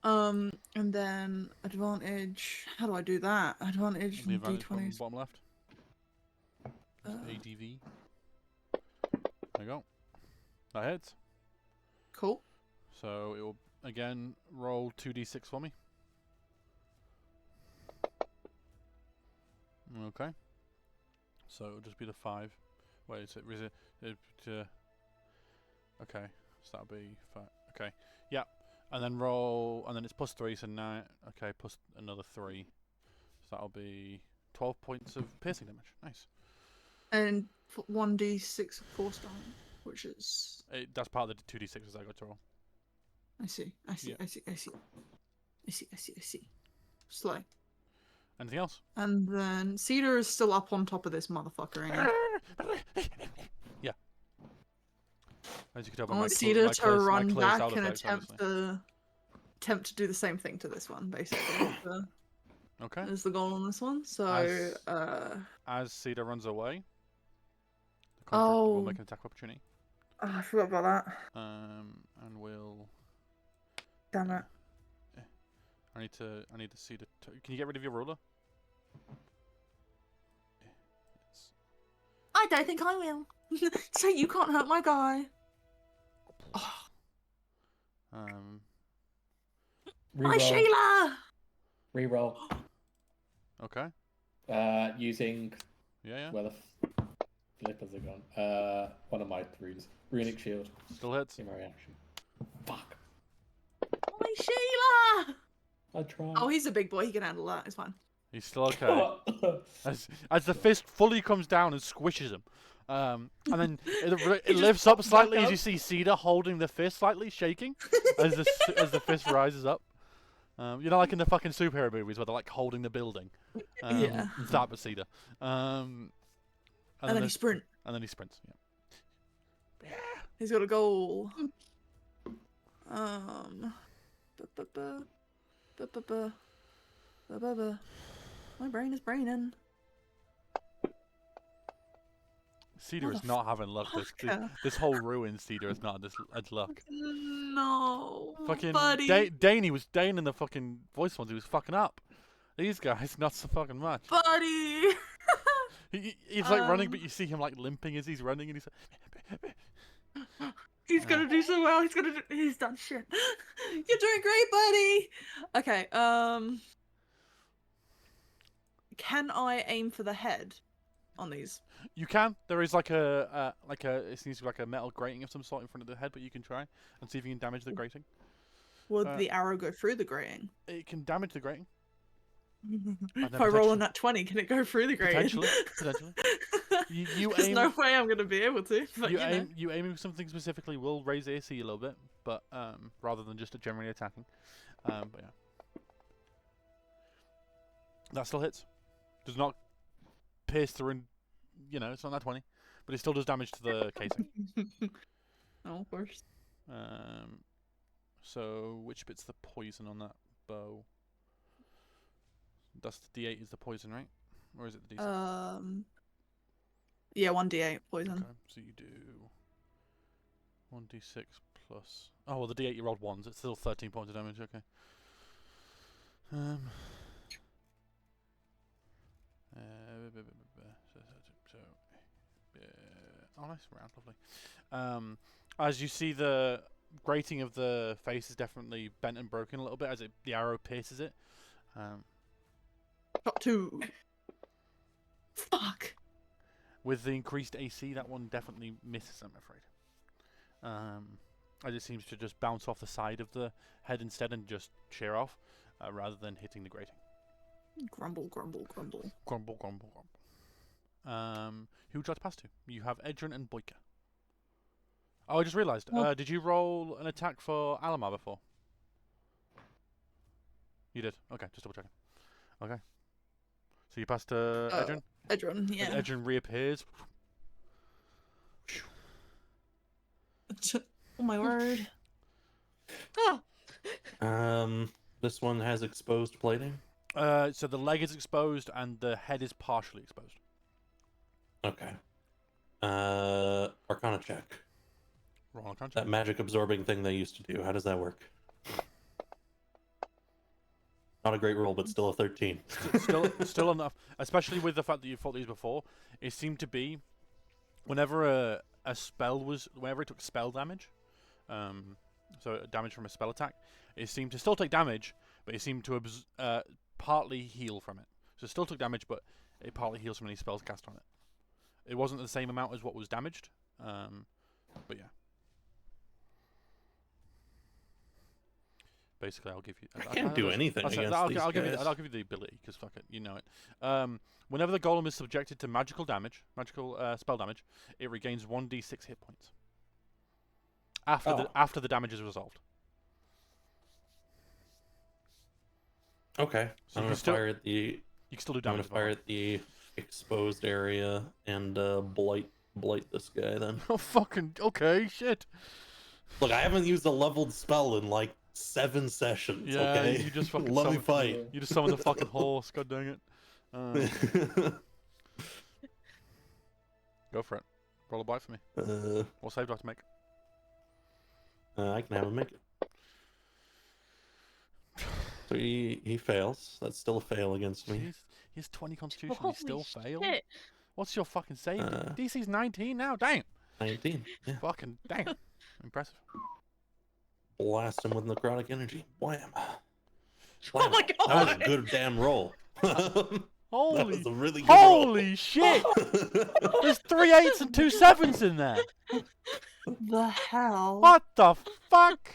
And then advantage. How do I do that? Advantage The from advantage from D20s. bottom left. Uh, ADV. There you go. That hits. Cool. So it will again roll 2d6 for me. Okay. So it'll just be the 5. Wait, is it okay, so that'll be 5. Okay, yeah. And then roll, and then it's plus 3, so 9. Okay, plus another 3. So that'll be 12 points of piercing damage. Nice. And 1d6 force damage, which is. That's part of the 2d6s I got to roll. I see. Yeah. I see. Slow. Anything else? And then Cedar is still up on top of this motherfucker. Ain't he? Yeah. As you can tell I by my want clear- Cedar my to clear- my run clear back sound and effects, attempt to do the same thing to this one, basically. Okay. Is the goal on this one. So, As- As Cedar runs away, We'll Oh. make an attack of opportunity. Oh, I forgot about that. And we'll. Damn it. I need to see the. Can you get rid of your ruler? It's- I don't think I will. So you can't hurt my guy. Um. My Reroll. Sheila! Reroll. Okay. Using Yeah. where the flippers are gone. One of my runes. Runic shield. Still hits. See my reaction. Fuck. My Sheila! I tried. Oh, he's a big boy. He can handle that. It's fine. He's still okay. As the fist fully comes down and squishes him. And then it just lifts up pops slightly back as you up. see Cedar holding the fist slightly, shaking as the fist rises up. You know, like in the fucking superhero movies where they're like holding the building. Yeah. That but Cedar. And And then he there's- sprint. And then he sprints. Yeah. He's got a goal. Bu-bu-bu. My brain is braining. Cedar is not having luck. Motherfucker. This whole ruin, Cedar is not had luck. No. Fucking buddy. Dane was Dane in the fucking voice ones. He was fucking up. These guys, not so fucking much. Buddy. He's like running, but you see him like limping as he's running, and he's like, He's gonna do so well. He's done shit. You're doing great, buddy. Okay. Can I aim for the head on these? You can. There is like it seems like a metal grating of some sort in front of the head, but you can try and see if you can damage the grating. Would the arrow go through the grating? It can damage the grating. If I roll on that 20, can it go through the grating? Potentially. You There's aim. no way I'm gonna be able to. But you know. You aiming for something specifically will raise AC a little bit, but rather than just generally attacking. But yeah, that still hits. Does not pierce through, and it's not that 20, but it still does damage to the casing. Oh, of course. So which bit's the poison on that bow? That's the D8 is the poison, right? Or is it the D6? Yeah, 1d8 poison. Okay, so you do 1d6 plus. Oh well, the D8 you rolled ones. It's still 13 points of damage. Okay. Oh, nice round, lovely. As you see, the grating of the face is definitely bent and broken a little bit as the arrow pierces it. Shot 2. Fuck. With the increased AC, that one definitely misses, I'm afraid. As it seems to just bounce off the side of the head instead and just shear off, rather than hitting the grating. Grumble, grumble, grumble. Grumble, grumble, grumble. Who would you like to pass to? You have Edrin and Boyka. Oh, I just realised. Well- Did you roll an attack for Alamar before? You did? Okay, just double checking. Okay. So you passed to Edrin? Edron, yeah. And Edrin reappears. Oh my word. This one has exposed plating. So the leg is exposed and the head is partially exposed. Okay. Arcana check. Roll on That magic absorbing thing they used to do. How does that work? Not a great roll, but still a 13. Still enough, especially with the fact that you fought these before. It seemed to be whenever whenever it took spell damage, so damage from a spell attack, it seemed to still take damage, but it seemed to partly heal from it. So it still took damage, but it partly heals from any spells cast on it. It wasn't the same amount as what was damaged, but yeah. Basically, I'll give you. I can't do anything against these I'll give you. guys. I'll give you the ability because fuck it, you know it. Whenever the golem is subjected to magical spell damage, it regains 1d6 hit points. After the damage is resolved. Okay. So I'm you gonna still- fire at the. You can still do I'm gonna damage. fire at the exposed area and blight this guy. Then Oh fucking okay, shit. look, I haven't used a leveled spell in like 7 sessions. Yeah, okay, you just fucking let me summoned- fight. You just summoned a fucking horse. God dang it. Go for it. Roll a bite for me. What save do I have to make? I can have him make it. So he fails. That's still a fail against me. He has 20 constitution. Holy He still failed. shit. What's your fucking save? Uh, DC's 19 now. Damn. 19. Yeah. Fucking damn. Impressive. Blast him with necrotic energy. Wham. Oh my That was god! a good damn roll. that Holy. was a really good Holy shit! There's 3 8s and 2 7s in there. The hell? What the fuck?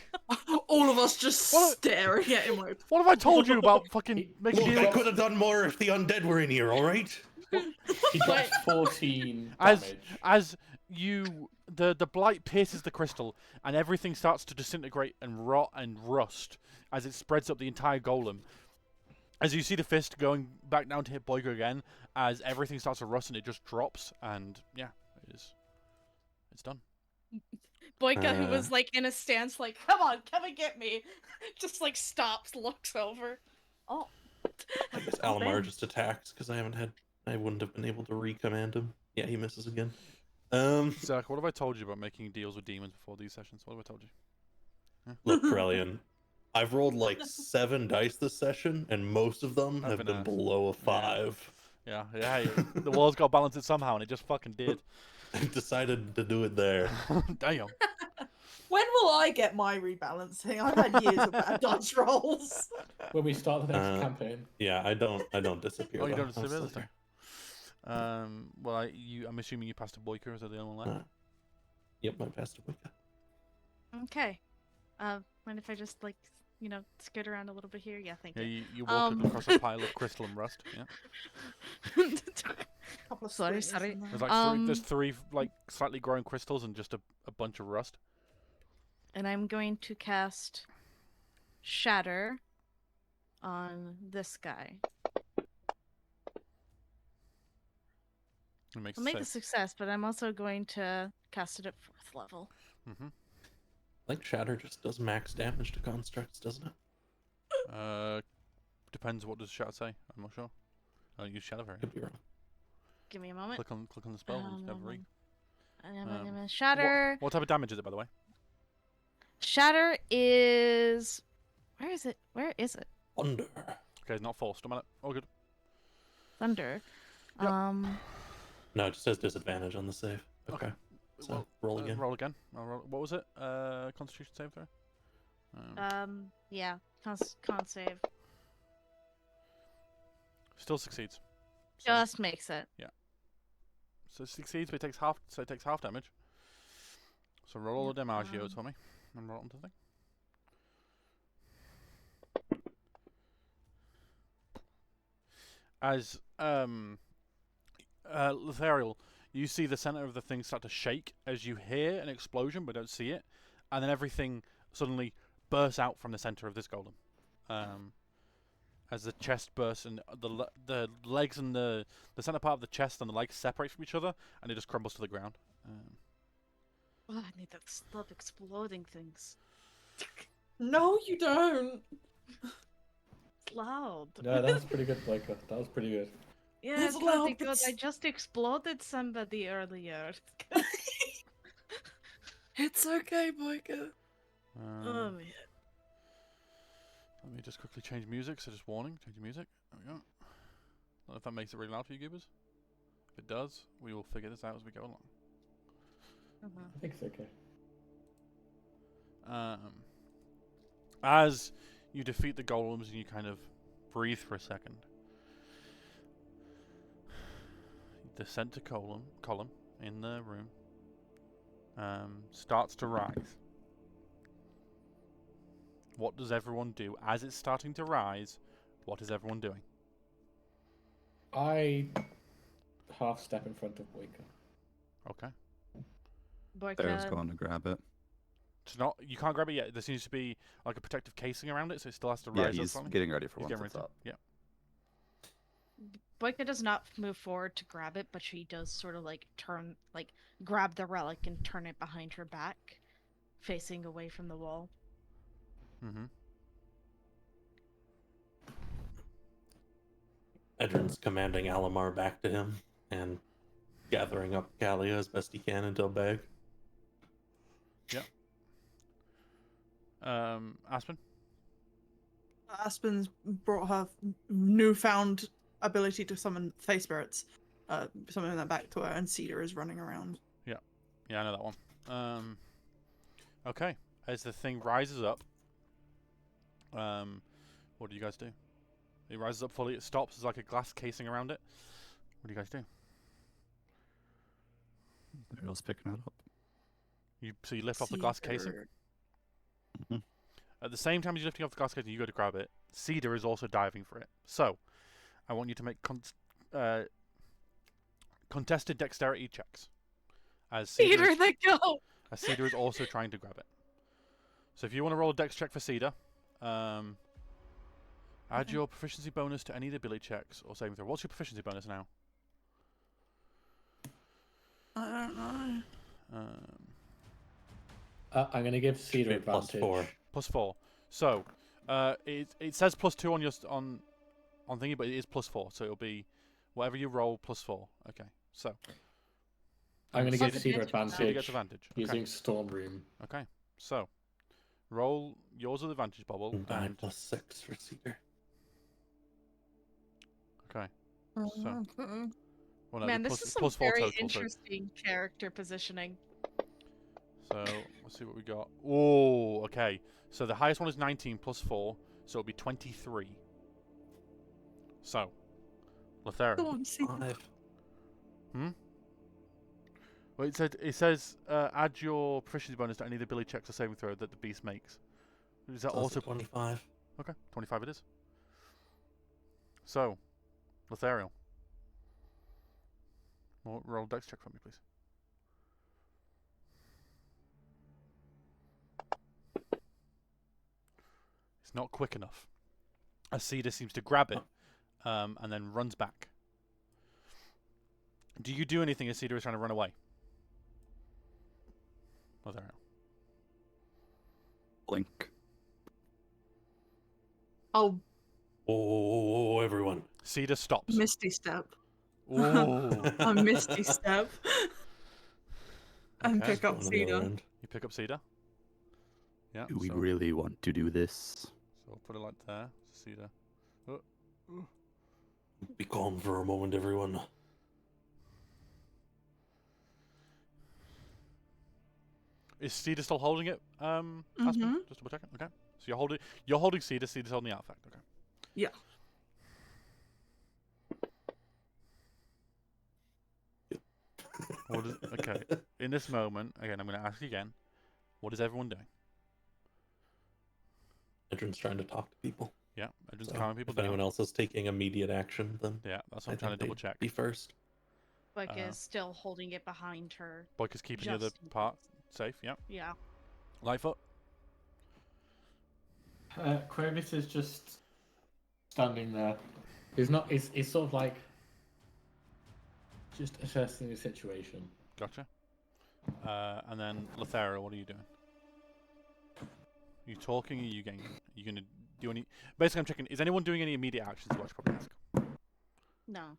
All of us just What a- staring at him like, What have I told you about fucking making Look, I deals? could have done more if the undead were in here, alright? He drops 14 As damage. as the blight pierces the crystal and everything starts to disintegrate and rot and rust as it spreads up the entire golem. As you see the fist going back down to hit Boyka again, as everything starts to rust and it just drops, and yeah, it's done. Boyka, who was like in a stance, like, come on, come and get me, just like stops, looks over. Oh. I guess Alamar just attacks because I wouldn't have been able to recommand him. Yeah, he misses again. Zach, what have I told you about making deals with demons before these sessions? What have I told you? Look, Corellian, I've rolled like 7 dice this session, and most of them I've have been been a- below a 5. Yeah, the world's got to balance it somehow, and it just fucking did. I decided to do it there. Damn. when will I get my rebalancing? I've had years of bad dodge rolls. When we start the next Uh, campaign. Yeah, I don't disappear. Oh, you though. don't I'll disappear this still time. Well, I'm assuming you passed a Boyka. Is that the only one left? Yep, I passed a Wicca. Okay. Mind if I just like, scoot around a little bit here? Yeah, thank Yeah, you. you walk across a pile of crystal and rust. Yeah. Couple of Sorry, squiggles sorry. in there. There's like there's 3 like slightly growing crystals and just a bunch of rust. And I'm going to cast Shatter on this guy. It makes I'll it make a safe. success, but I'm also going to cast it at 4th level. Mm-hmm. I think Shatter just does max damage to constructs, doesn't it? Depends what does Shatter say. I'm not sure. I'll use Shatter variant. Could be wrong. Give me a moment. Click on the spell and have a read. Shatter. What type of damage is it, by the way? Shatter is. Where is it? Where is it? Thunder. Okay, it's not forced. Don't matter. All good. Thunder. Yep. No, it just says disadvantage on the save. Okay. So Well, roll again. Roll again. What was it? Constitution save throw. Yeah. Can't save. Still succeeds. So, Just makes it. so it succeeds, but it takes half. So it takes half damage. So roll all the damagios for me, and roll onto the thing. As Lethariel, you see the center of the thing start to shake as you hear an explosion but don't see it, and then everything suddenly bursts out from the center of this golem. As the chest bursts and the legs and the center part of the chest and the legs separate from each other, and it just crumbles to the ground. Oh, I need to stop exploding things. No, you don't. It's loud. No, that was pretty good, Blake. That was pretty good. Yeah, It's it's loud, loud but because I s- just exploded somebody earlier. It's okay, Boyka. Oh man. Let me just quickly change music. So just warning, change the music. There we go. I don't know if that makes it really loud for you, Goobers. If it does, we will figure this out as we go along. I think it's okay. As you defeat the golems and you kind of breathe for a second, the center column in the room starts to rise. What does everyone do as it's starting to rise? What is everyone doing? I half step in front of Waker. Okay. There's Boyka, going to grab it. It's not. You can't grab it yet. There seems to be like a protective casing around it, so it still has to Yeah, rise. up he's slightly. getting ready for He's once getting it's ready up. to. Yeah. Boyka does not move forward to grab it, but she does sort of like grab the relic and turn it behind her back, facing away from the wall. Mm-hmm. Edrin's commanding Alamar back to him, and gathering up Kalia as best he can into a bag. Aspen. Aspen's brought her newfound ability to summon face spirits, summoning that back to her, and Cedar is running around. Yeah, I know that one. Okay. As the thing rises up, what do you guys do? It rises up fully. It stops. There's like a glass casing around it. What do you guys do? Ariel's picking it up. So you lift off the glass casing. Mhm. At the same time as you're lifting off the glass casing, you go to grab it. Cedar is also diving for it. So, I want you to make contested dexterity checks. As Cedar, Peter is, the goat. as Cedar is also trying to grab it. So if you want to roll a dex check for Cedar, add your proficiency bonus to any of the ability checks or saving throw. What's your proficiency bonus now? I don't know. I'm gonna give Should Cedar be plus advantage. 4. +4. So, it says +2 on your on thingy, but it is +4. So it'll be whatever you roll +4. Okay. So I'm gonna give Plus Cedar advantage. Cedar advantage gets advantage. Okay. using Storm Room. Okay. So roll yours with advantage, Bubble. 9 And plus 6 for Cedar. okay. So well, no, Man, the this plus- is some +4 very total. So, interesting character positioning. so let's see what we got. Oh, okay. So the highest one is 19 +4, so it'll be 23. So, Lothera. Go on, Cedar. 5. Well, it says add your proficiency bonus to any of the ability checks or saving throw that the beast makes. Is that So also 25. okay? 25 it is. So, Lothariel. Roll dex check for me, please. It's not quick enough. As Cedar seems to grab it, and then runs back. Do you do anything as Cedar is trying to run away? Lothariel. Blink. I'll Oh, everyone. Cedar stops. Misty Step. Ooh. A Misty Step. And Okay. pick up Going on the other Cedar. end. You pick up Cedar. Yeah. Do we so, really want to do this? So I'll put it like there. Cedar. Be calm for a moment, everyone. Is Cedar still holding it? Aspen? Mhm. Just double checking. Okay. So you're holding Cedar. Cedar's holding the artifact. Okay. Yeah. Okay. In this moment, again, I'm going to ask you again. What is everyone doing? Edrin's trying to talk to people. Yeah. Just So calming people if down. anyone else is taking immediate action, then Yeah. That's what I I'm trying to think double they'd check. be first. Like is still holding it behind her. Boyk is keeping the other just in part case. safe. Yeah. Yeah. Lightfoot. Quavis is just standing there. He's not. He's sort of like just assessing the situation. Gotcha. And then Lothara, what are you doing? You talking? Are you going? Are you going to do any? Basically, I'm checking. Is anyone doing any immediate actions? Is what I should probably ask. No.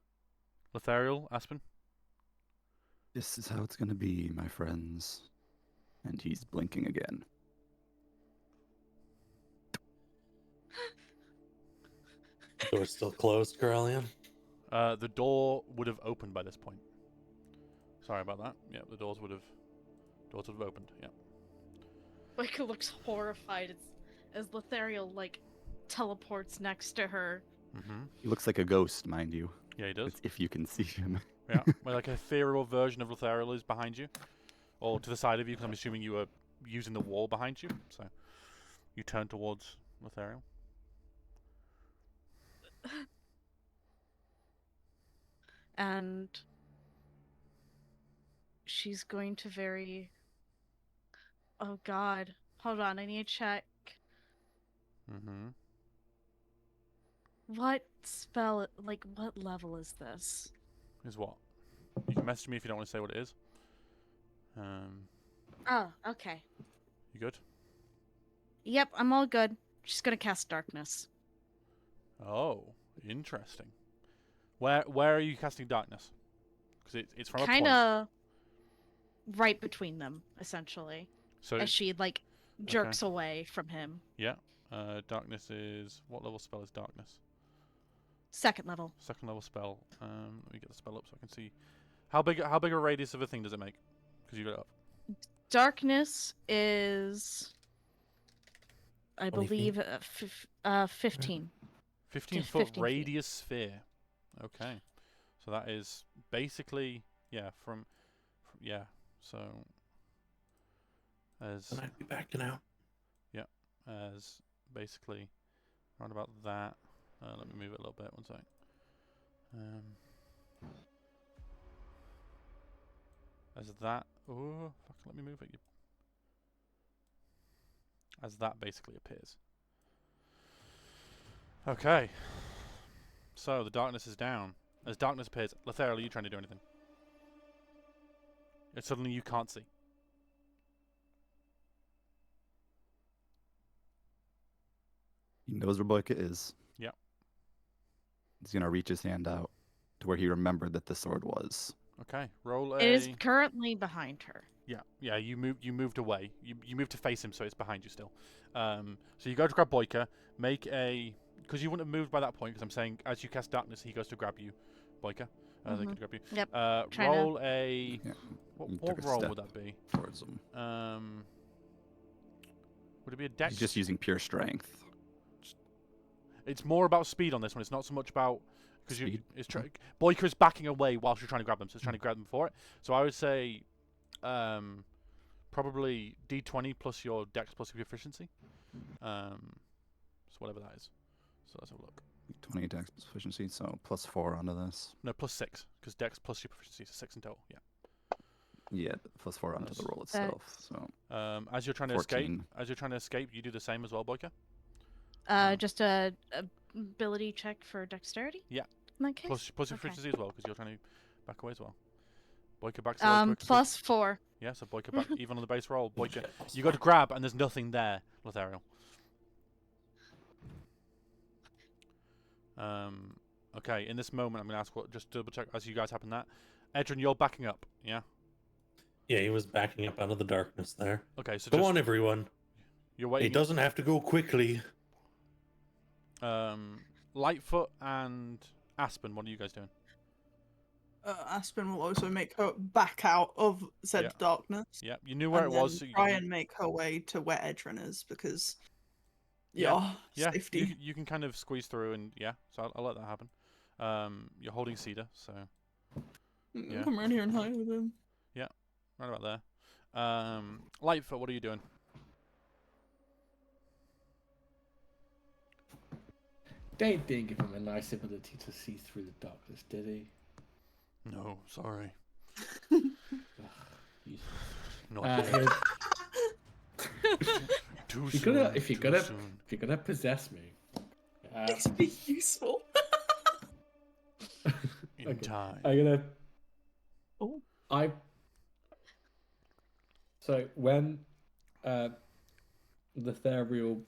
Lothariel, Aspen. This is how it's gonna be, my friends. And he's blinking again. Door's still closed, Corellian. The door would have opened by this point. Sorry about that. Yeah, the doors would have opened. Yeah. Like it looks horrified as Lothariel like teleports next to her. Mm-hmm. He looks like a ghost, mind you. Yeah, he does. It's if you can see him. Yeah, well, like a ethereal version of Lothariel is behind you, or to the side of you, because I'm assuming you were using the wall behind you. So you turn towards Lothariel. And she's going to oh god. Hold on, I need to check. Mm-hmm. What spell, like, what level is this? Is what? You can message me if you don't want to say what it is. Oh, okay. You good? Yep, I'm all good. She's gonna cast darkness. Oh, interesting. Where are you casting darkness? because it's from a Kind point. of right between them, essentially, So as she like jerks away from him. yeah, darkness is what level spell is darkness? Second level. Second level spell. Let me get the spell up so I can see how big a radius of a thing does it make? Because you got it up. Darkness is, I 20 feet? believe, 15. 15-foot 15 feet. radius sphere. Okay, so that is basically from So as And I'd be backing out. as basically around about that. Let me move it a little bit. One sec. As that. Oh, fuck! Let me move it. As that basically appears. Okay. So the darkness is down. As darkness appears, Letheriel, are you trying to do anything? And suddenly you can't see. He knows where Boyka is. Yep. He's gonna reach his hand out to where he remembered that the sword was. Okay. Roll a. It is currently behind her. Yeah. You moved away. You moved to face him, so it's behind you still. So you go to grab Boyka. Make a, because you wouldn't have moved by that point. Because I'm saying as you cast darkness, he goes to grab you, Boyka. They can grab you. Yep. Roll a. Yeah. What Took a roll step would that be? towards him. Would it be a dex? He's just using pure strength. It's more about speed on this one. It's not so much about because Speed? Boyka's backing away whilst you're trying to grab them, so it's trying to grab them for it. So I would say, probably D20 plus your dex plus your proficiency. So whatever that is. So let's have a look. 20 dex proficiency, so +4 onto this. No, +6 because dex plus your proficiency is 6 in total. Yeah. Yeah, +4 onto the roll itself. So As you're trying to 14. escape, you do the same as well, Boyka. Just a ability check for dexterity. Yeah. In that case. Plus your Okay. proficiency as well because you're trying to back away as well. Boyka backs away. quick, +4. Yeah, so Boyka back even on the base roll. Boyka, Shit. you got to grab and there's nothing there, Letheriel. Okay, in this moment I'm gonna ask just double check as you guys happen that. Edrin, you're backing up, yeah? Yeah, he was backing up out of the darkness there. Okay, so Go just on, everyone. you're He waiting. doesn't have to go quickly. Lightfoot and Aspen, what are you guys doing? Aspen will also make her back out of said Yeah. darkness. Yeah, you knew where and it was. then So try and make her way to where Edrin is because, safety. you can kind of squeeze through and so I'll let that happen. You're holding Cedar, so yeah. Come around here and hide with him. right about there. Lightfoot, what are you doing? Dane didn't give him a nice ability to see through the darkness, did he? No, sorry. You- Not Uh, yet. Too if you're soon. gonna, Too soon. if you're gonna possess me, It's be useful. In okay. time. I'm gonna. Oh. So when the Therial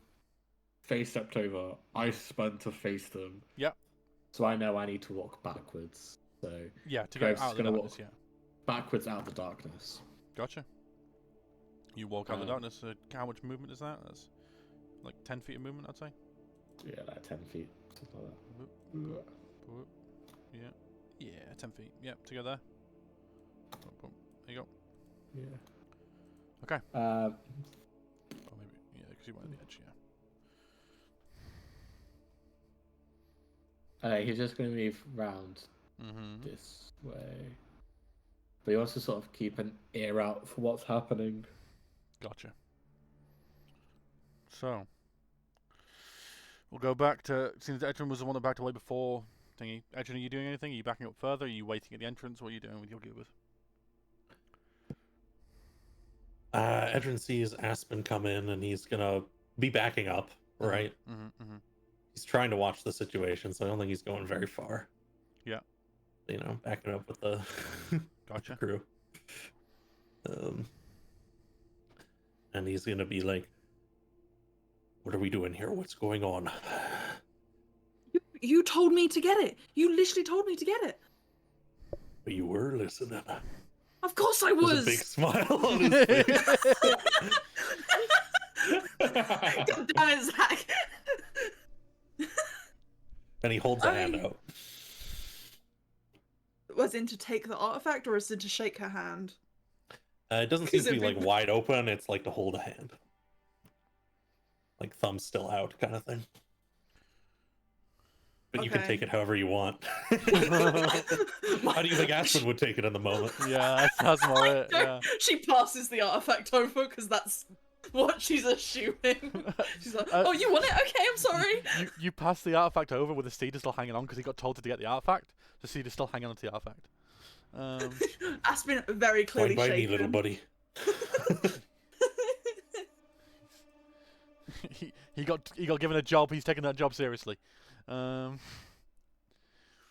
face stepped over, I spun to face them. Yep. So I know I need to walk backwards. So Yeah, to Graves get out is of the gonna darkness, yeah. backwards out of the darkness. Gotcha. You walk out of the Um, darkness. How much movement is that? That's like 10 feet of movement, I'd say. Yeah, like 10 feet, something like that. Whoop. Yeah. Yeah, 10 feet. Yep, to go there. Boom, boom. There you go. Yeah. Okay. Um, Or maybe, yeah, because you went at the edge, yeah. he's just going to move round Mm-hmm. this way. But he wants to sort of keep an ear out for what's happening. Gotcha. So, we'll go back to, since Edrin was the one that backed away before thingy. Edrin, are you doing anything? Are you backing up further? Are you waiting at the entrance? What are you doing with your gear with? Edrin sees Aspen come in and he's gonna be backing up, right? Mm-hmm, mm-hmm. He's trying to watch the situation, so I don't think he's going very far. Yeah. You know, backing up with the Gotcha. crew. And he's gonna be like, "What are we doing here? What's going on?" You told me to get it. You literally told me to get it. But you were listening. Of course I There's a big was. smile on his face. God damn it, Zach. And he holds a hand I- out. Was in to take the artifact, or is it to shake her hand? It doesn't seem Is to it be like big- wide open. It's like to hold a hand, like thumb still out, kind of thing. But you can Okay. take it however you want. How do you think Aspen would take it in the moment? Yeah, that's more it. Yeah. She passes the artifact over because that's what she's assuming. She's like, "Oh, you want it? Okay, I'm sorry." You pass the artifact over with the Steed still hanging on because he got told to get the artifact. The Steed is still hanging on to the artifact. Aspen very clearly Fine by me, shaken. little buddy. he got given a job. He's taking that job seriously. And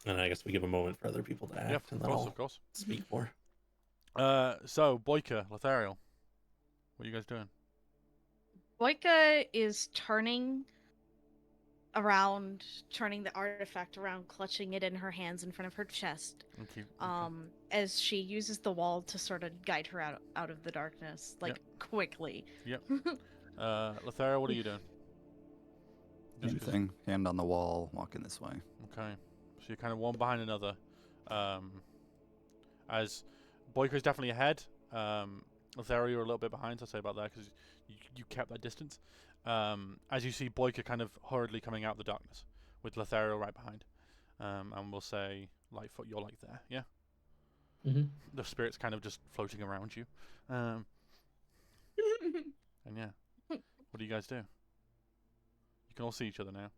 I guess we give a moment for other people to act, Yeah, and of then course, I'll of course. speak more. So Boyka, Lothariel, what are you guys doing? Boyka is turning the artifact around, clutching it in her hands in front of her chest. Okay. As she uses the wall to sort of guide her out of the darkness, like quickly. Lothariel, what are you doing? Same thing. Hand on the wall, walking this way. Okay. So you're kind of one behind another. As Boyka's definitely ahead. Lothariel, you're a little bit behind, so I'll say about that because you kept that distance. As you see Boyka kind of hurriedly coming out of the darkness, with Lothariel right behind. And we'll say, Lightfoot, you're like there, yeah? Mm-hmm. The spirit's kind of just floating around you. And yeah. What do you guys do? You can all see each other now.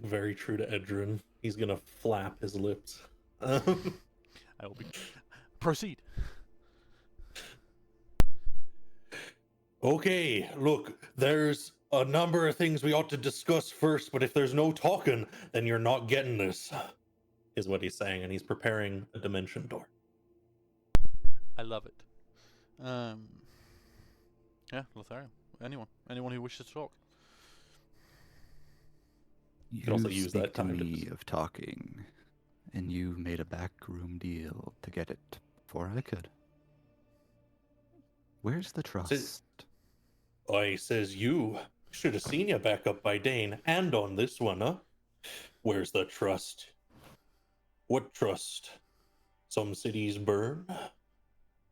Very true to Edrin. He's gonna flap his lips. I will be. Proceed. Okay, look, there's a number of things we ought to discuss first, but if there's no talking, then you're not getting this, is what he's saying, and he's preparing a dimension door. I love it. Yeah, Lothariel. Anyone who wishes to talk. You can also use speak that to time to me just- of talking, and you made a backroom deal to get it before I could. Where's the trust? I says you should have seen you back up by Dane, and on this one, huh? Where's the trust? What trust? Some cities burn.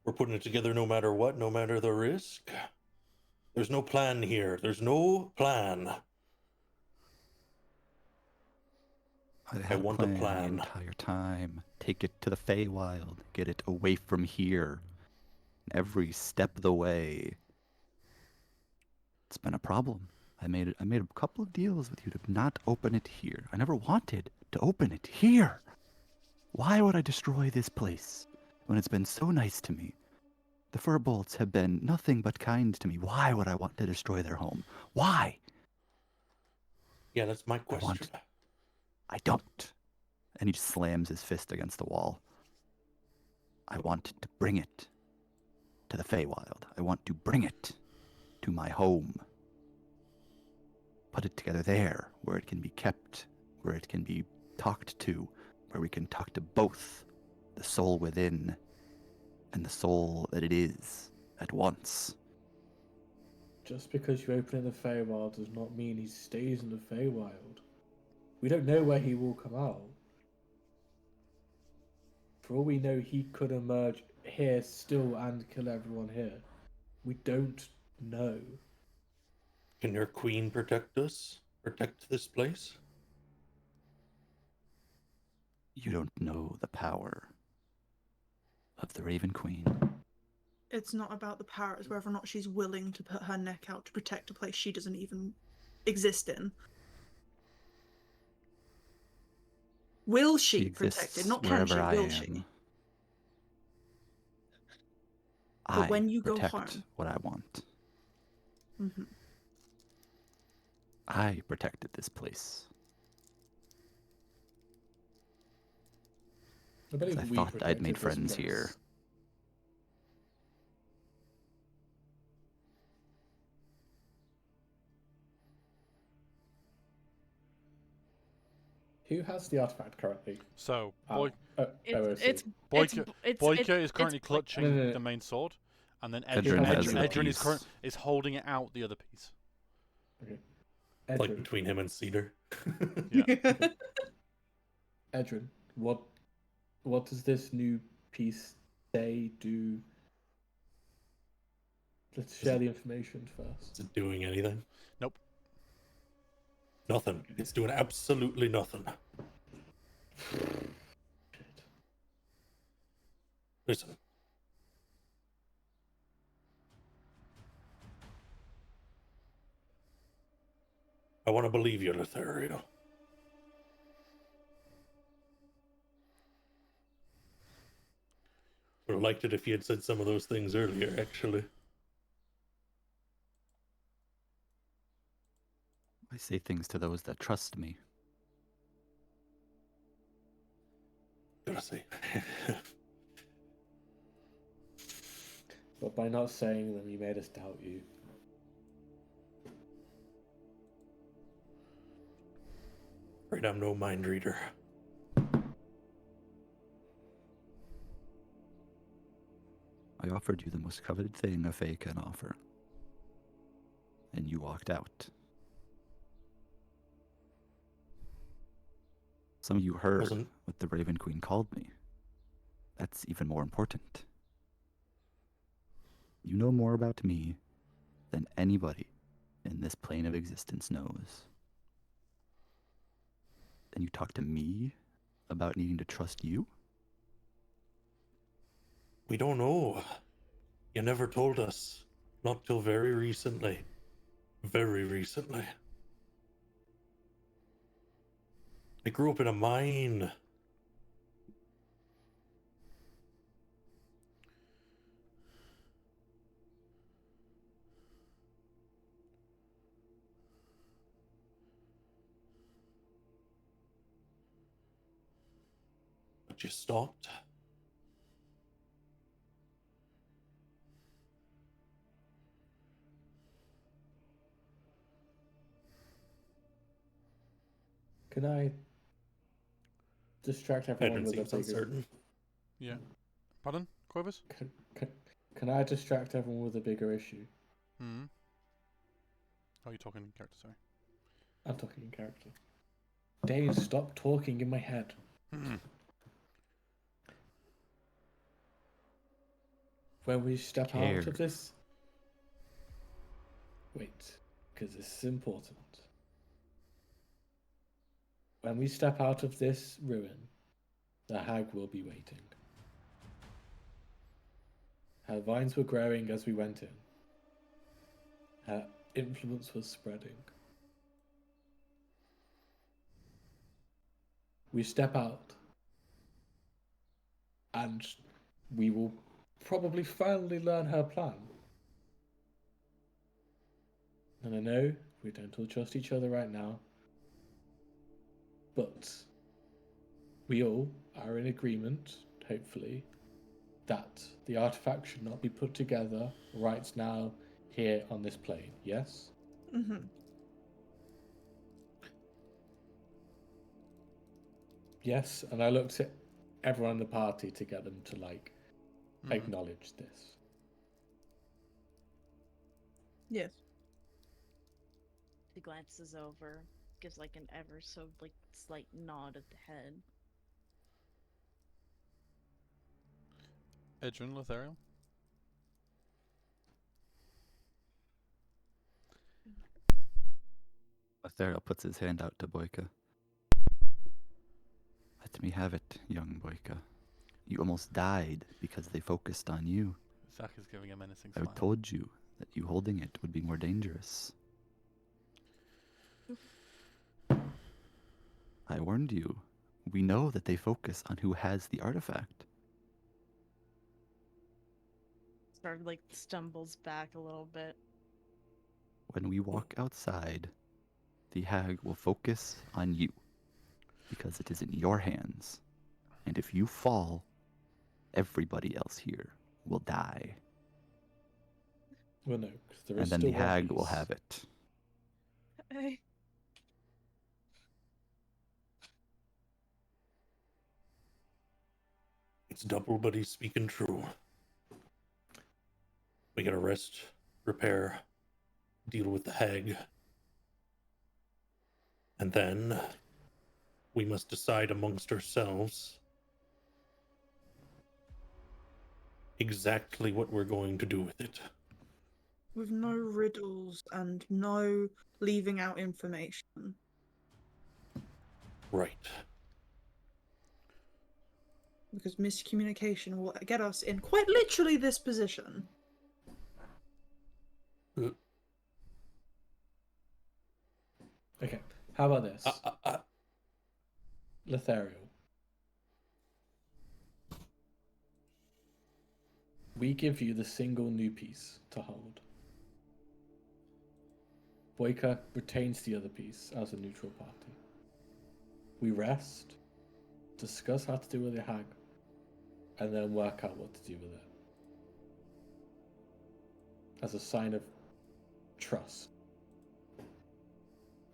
We're putting it together no matter what, no matter the risk. There's no plan here. There's no plan. I had want a the plan. entire time. Take it to the Feywild. Get it away from here. Every step of the way. It's been a problem. I made a couple of deals with you to not open it here. I never wanted to open it here. Why would I destroy this place when it's been so nice to me? The Furbolts have been nothing but kind to me. Why would I want to destroy their home? Why? Yeah, that's my question. I don't. And he just slams his fist against the wall. I want to bring it to the Feywild. I want to bring it to my home. Put it together there, where it can be kept, where it can be talked to, where we can talk to both the soul within and the soul that it is at once. Just because you open in the Feywild does not mean he stays in the Feywild. We don't know where he will come out. For all we know, he could emerge here still and kill everyone here. We don't know. Can your queen protect us? Protect this place? You don't know the power of the Raven Queen. It's not about the power, it's whether or not she's willing to put her neck out to protect a place she doesn't even exist in. Will she protect it? Not can she, wherever will I she? am. But when you go protect home- what I want. Hmm. I protected this place. I believe I we thought I'd protected made this friends place. here. Who has the artifact currently? So, It's Boyka is currently Boyka. clutching No, no, no. the main sword, and then Edrin has the Edrin piece. is holding it out the other piece. Okay. Like Edrin, between him and Cedar. Yeah. Edrin, what does this new piece say, do? Let's share the information first. Is it doing anything? Nope. Nothing. It's doing absolutely nothing. Listen. I want to believe you, Lothario. Would have liked it if you had said some of those things earlier, actually. I say things to those that trust me. Gotta say. But by not saying them, you made us doubt you. Afraid I'm no mind reader. I offered you the most coveted thing a Fae can offer. And you walked out. Some of you heard Wasn't- what the Raven Queen called me. That's even more important. You know more about me than anybody in this plane of existence knows. And you talk to me about needing to trust you? We don't know. You never told us. Not till very recently. Very recently. I grew up in a mine. But you stopped. Can I distract everyone Edrin with a seems bigger? uncertain. Yeah. Pardon, Corvus? Can I distract everyone with a bigger issue? Hmm. Oh, you're talking in character, sorry. I'm talking in character. Dave, stop talking in my head. Hmm. When we step out Cares. of this. Wait, because this is important. When we step out of this ruin, the hag will be waiting. Her vines were growing as we went in. Her influence was spreading. We step out, and we will probably finally learn her plan. And I know we don't all trust each other right now, but we all are in agreement, hopefully, that the artifact should not be put together right now here on this plane, yes? Mm-hmm. Yes, and I looked at everyone in the party to get them to Mhm. acknowledge this. Yes. He glances over, gives like an ever so slight nod of the head. Edrin, Lothario? Lothario puts his hand out to Boyka. Let me have it, young Boyka. You almost died because they focused on you. Zach is giving a menacing I smile. told you that you holding it would be more dangerous. I warned you. We know that they focus on who has the artifact. Sort of stumbles back a little bit. When we walk outside, the hag will focus on you because it is in your hands. And if you fall, everybody else here will die. Well, no, because there And is then still the one hag will piece. have it. Hey. It's double, but he's speaking true. We gotta rest, repair, deal with the hag. And then we must decide amongst ourselves exactly what we're going to do with it. With no riddles and no leaving out information. Right. Because miscommunication will get us in quite literally this position. Okay, how about this? Uh, Lothario. We give you the single new piece to hold. Boyka retains the other piece as a neutral party. We rest, discuss how to deal with the hag, and then work out what to do with it. As a sign of trust.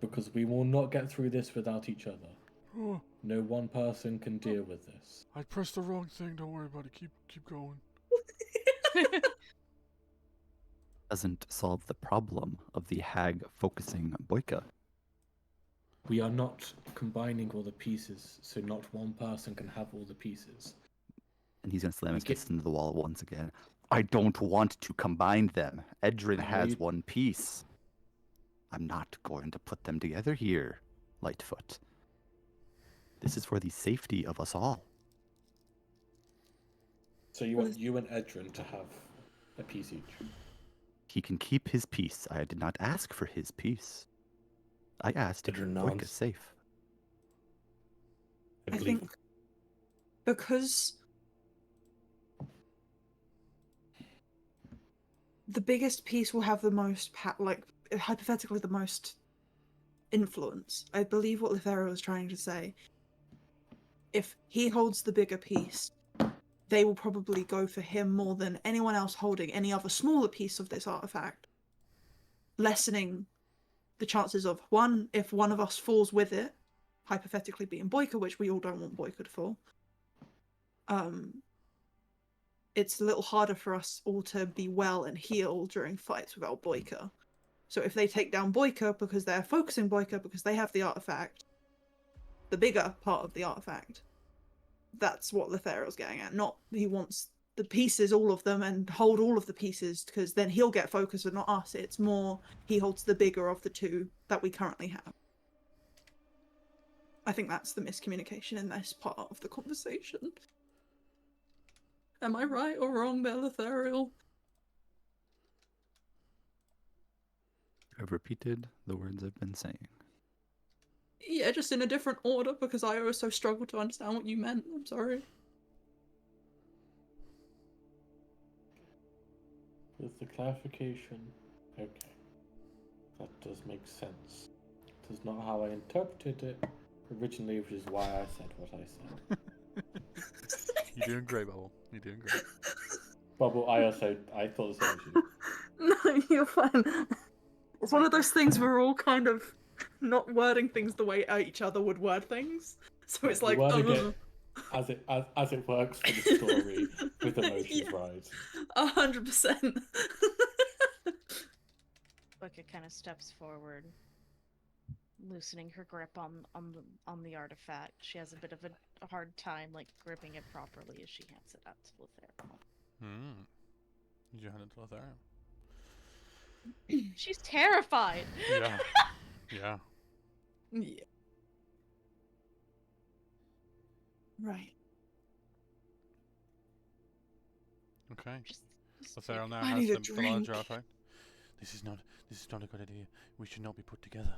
Because we will not get through this without each other. Oh, No one person can deal with this. I pressed the wrong thing. Don't worry about it. Keep going. Doesn't solve the problem of the hag focusing on Boyka. We are not combining all the pieces, so not one person can have all the pieces. And he's gonna slam his Okay. fist into the wall once again. I don't want to combine them. Edrin I has know- one piece. I'm not going to put them together here, Lightfoot. This is for the safety of us all. So you want you and Edrin to have a piece each. He can keep his piece. I did not ask for his piece. I asked if Edrin Boyka's nods. safe. I believe think because the biggest piece will have the most, hypothetically, the most influence. I believe what Lothario was trying to say. If he holds the bigger piece, they will probably go for him more than anyone else holding any other smaller piece of this artifact, lessening the chances of one, if one of us falls with it, hypothetically being Boyka, which we all don't want Boyka to fall. It's a little harder for us all to be well and heal during fights without Boyka. So if they take down Boyka because they're focusing Boyka because they have the artifact, the bigger part of the artifact, that's what Lothario's getting at. Not he wants the pieces, all of them, and hold all of the pieces because then he'll get focused and not us. It's more he holds the bigger of the two that we currently have. I think that's the miscommunication in this part of the conversation. Am I right or wrong there, Lothario? I've repeated the words I've been saying. Yeah, just in a different order because I also struggle to understand what you meant. I'm sorry. With the clarification, okay. That does make sense. It is not how I interpreted it originally, which is why I said what I said. You're doing great, Bubble. You're doing great. Bubble, I thought the same as you. No, you're fine. It's one of those things we're all kind of not wording things the way each other would word things. So it's like, Wording it as it works for the story with emotions, Yeah. right? 100%. Boyka kind of steps forward, loosening her grip on the artifact. She has a bit of a hard time like gripping it properly as she hands it out to Lothario. Hmm. Did you hand it to Lothario? She's terrified. Yeah. Yeah. Yeah. Right. Okay. Just Lothario now I has need a the larger drink. artifact. This is not a good idea. We should not be put together.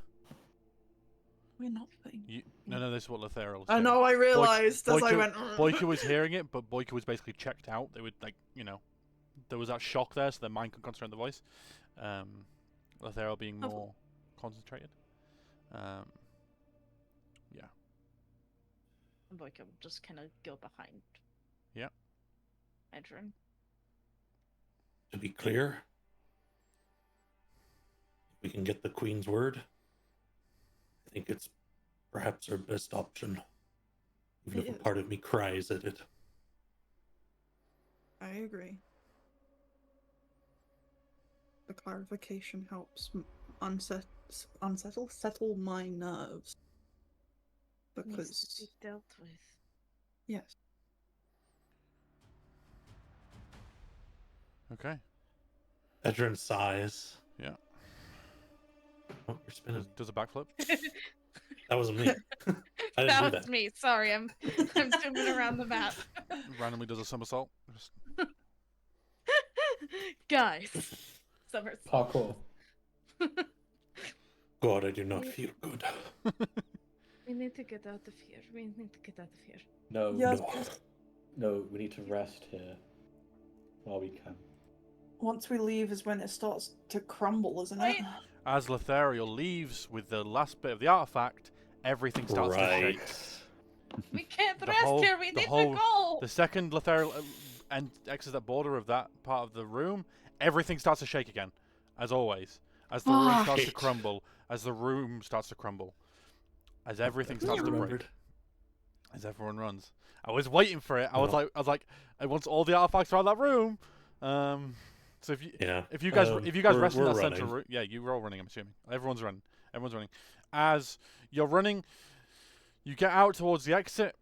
We're not playing. No, this is what Lothario was I saying. know, I realised as I Boyka- went. Boyka was hearing it, but Boyka was basically checked out. They would there was that shock there, so their mind could concentrate on the voice. Lothario being more concentrated. Yeah. And Boyka will just kind of go behind. Yeah. Edrin. To be clear, if we can get the Queen's word, I think it's perhaps our best option. Even if a It is. part of me cries at it. I agree. The clarification helps settle my nerves. Needs to Because be dealt with. yes, Okay. Edrin sighs. Yeah. Oh, you're spinning. Does a backflip. That wasn't me. I didn't That do was that. me. Sorry, I'm zooming around the map. Randomly does a somersault. Just- Guys, somersault. Parkour. God, I do not feel good. We need to get out of here. We need to get out of here. No, Yes. no, we need to rest here while we can. once we leave is when it starts to crumble, isn't it? Wait. As Lothariel leaves with the last bit of the artifact, everything starts to Right. shake. We can't The rest whole- here. We the need whole- to go. The second Lothariel and exits that border of that part of the room, everything starts to shake again, as always. As the room Ah. starts to Shit. crumble, as the room starts to crumble, as everything starts to break, Remembered. as everyone runs. I was waiting for it. I was No. like, I want all the artifacts around that room. So Yeah. if you guys rest in we're that central running. room, yeah, you're all running. I'm assuming everyone's running. Everyone's running. As you're running, you get out towards the exit.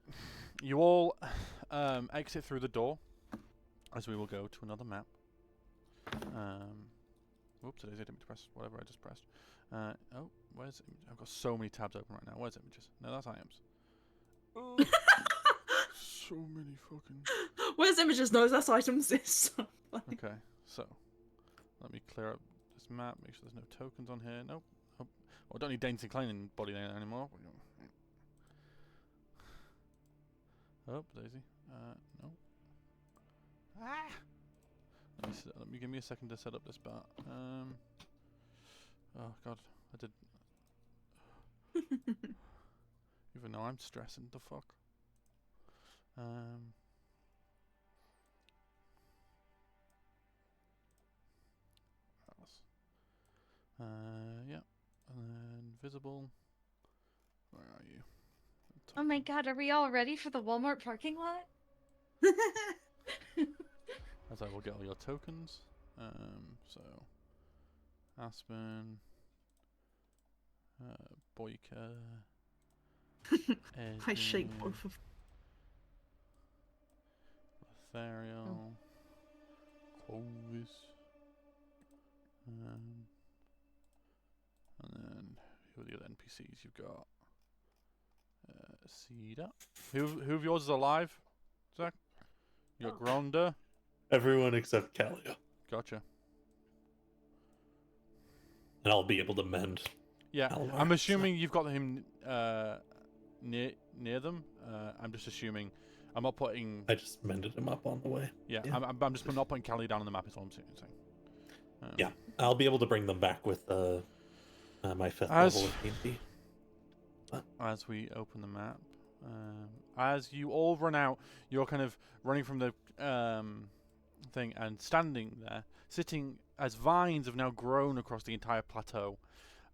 You all exit through the door, as we will go to another map. Whoops! I didn't press whatever I just pressed. Oh, where's I've got so many tabs open right now. Where's images? No, that's items. So many fucking. Where's images? No, that's items. It's so funny. Okay, so let me clear up this map. Make sure there's no tokens on here. Nope. Oh, well, I don't need Dainty Klein body there anymore. Oh, Daisy. No. Ah. Let me give me a second to set up this part. Oh God, I did. Even though I'm stressing, the fuck. Yeah, and then visible. Where are you? Oh my God, are we all ready for the Walmart parking lot? As I will get all your tokens. So Aspen, Boyka, I shake Edwin, both of Lothariel, Clovis, and then who are the other NPCs you've got? Cedar. Who of yours is alive? Zach? You got Gronda. Everyone except Callia. Gotcha. And I'll be able to mend. Yeah, Alvar, I'm so- assuming you've got him near them. I'm just assuming. I'm not putting. I just mended him up on the way. Yeah, yeah. I'm just not putting Callie down on the map. Is all I'm saying. Yeah. I'll be able to bring them back with my 5th As- level of TNT. As we open the map, as you all run out, you're kind of running from the thing and standing there, sitting as vines have now grown across the entire plateau.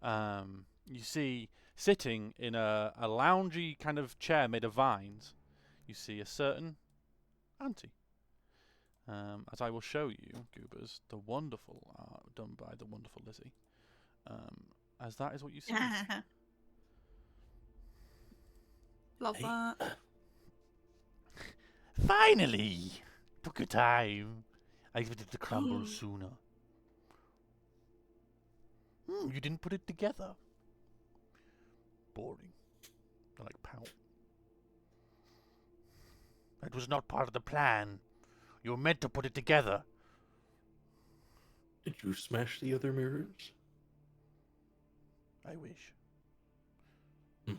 You see, sitting in a loungy kind of chair made of vines, you see a certain auntie. As I will show you, Goobers, the wonderful art done by the wonderful Lizzie. As that is what you see. Love Hey. that. Finally! Took your time. I expected it to crumble sooner. You didn't put it together. Boring. I like pout. That was not part of the plan. You were meant to put it together. Did you smash the other mirrors? I wish. Hmm.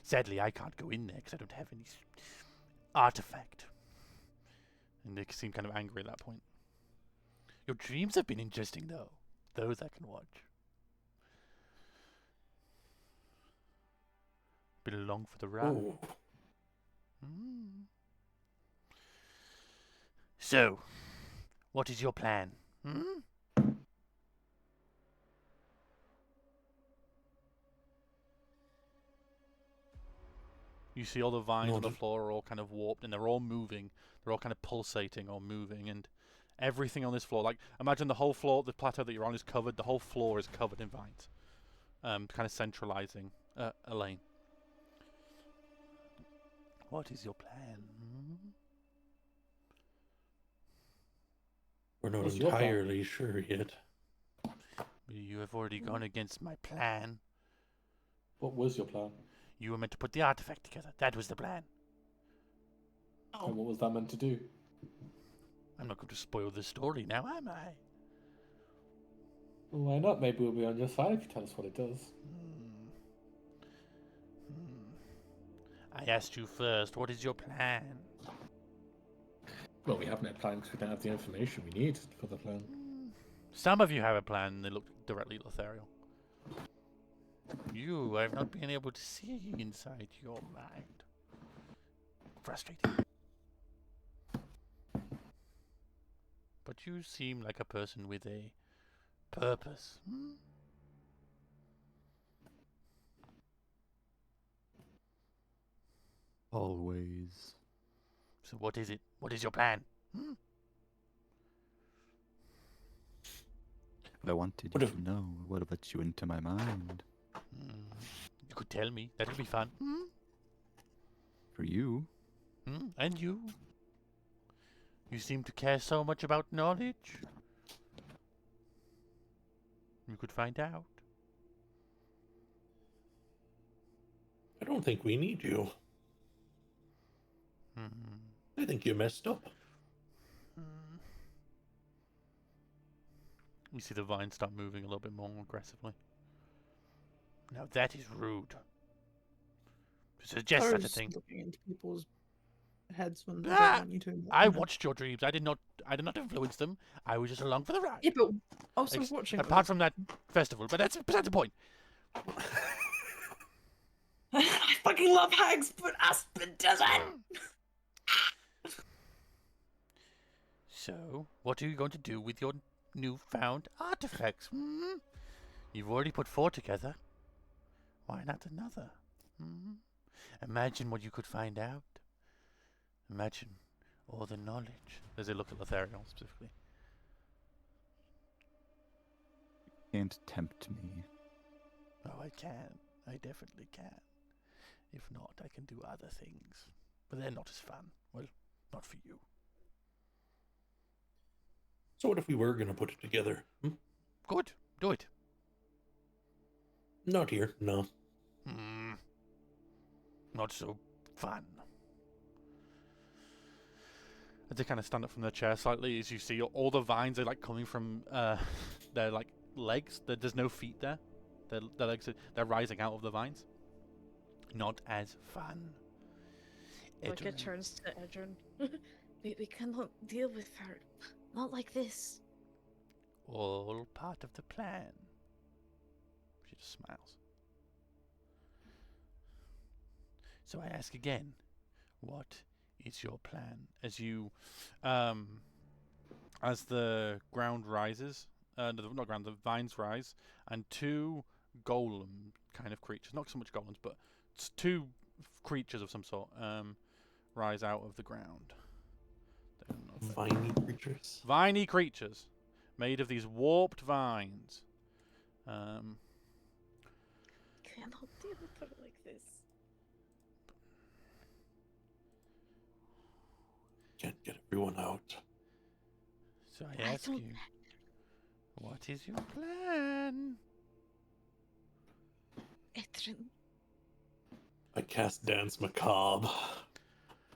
Sadly, I can't go in there because I don't have any artifact. And they seem kind of angry at that point. Your dreams have been interesting, though. Those I can watch. Been along for the ride. Oh, Mm. So, what is your plan? Hmm? You see all the vines on the Noted. floor are all kind of warped, and they're all moving. They're all kind of pulsating or moving, and everything on this floor, like imagine the whole floor, the plateau that you're on is covered. The whole floor is covered in vines, kind of centralizing Elaine. What is your plan? We're not What's your plan? entirely sure yet. You have already gone against my plan. What was your plan? You were meant to put the artifact together. That was the plan. Oh, And what was that meant to do? I'm not going to spoil the story now, am I? Well, why not? Maybe we'll be on your side if you tell us what it does. I asked you first, what is your plan? Well, we haven't had plan because we don't have the information we need for the plan. Some of you have a plan, and they look directly at Lothariel. You, I've not been able to see inside your mind. Frustrating. But you seem like a person with a purpose. Always. So what is it? What is your plan? If I wanted What you if- to know, I would have let you into my mind. You could tell me. That would be fun. For you, And you? You seem to care so much about knowledge. You could find out. I don't think we need you. I think you messed up. You see the vines start moving a little bit more aggressively. Now that is rude. To suggest such a thing. Looking into people's heads when they Ah! don't want you to. I watched your dreams. I did not influence them. I was just along for the ride. Yeah, but also Ex- watching. Apart from that festival, but that's beside the point. I fucking love hags, but Aspen doesn't. So, what are you going to do with your newfound artifacts? You've already put 4 together. Why not another? Imagine what you could find out. Imagine all the knowledge. As they look at Lothariel specifically. can't tempt me. Oh, I can. I definitely can. If not, I can do other things. But they're not as fun. Well, not for you. So what if we were going to put it together? Good. Do it. Not here, no. Not so fun. As they kind of stand up from their chair slightly, as you see all the vines are like coming from their like legs. There's no feet there. Their legs they're rising out of the vines. Not as fun. Like it Edrin. turns to Edrin. We cannot deal with her. Not like this. All part of the plan. She just smiles. So I ask again, what is your plan? As you, as the ground rises, not ground, the vines rise, and 2 golem kind of creatures, not so much golems, but 2 creatures of some sort, rise out of the ground. Viney creatures. Viney creatures, made of these warped vines. Cannot deal with her like this. Can't get everyone out. So I I ask don't- you, what is your plan? Edrin, I cast Dance Macabre.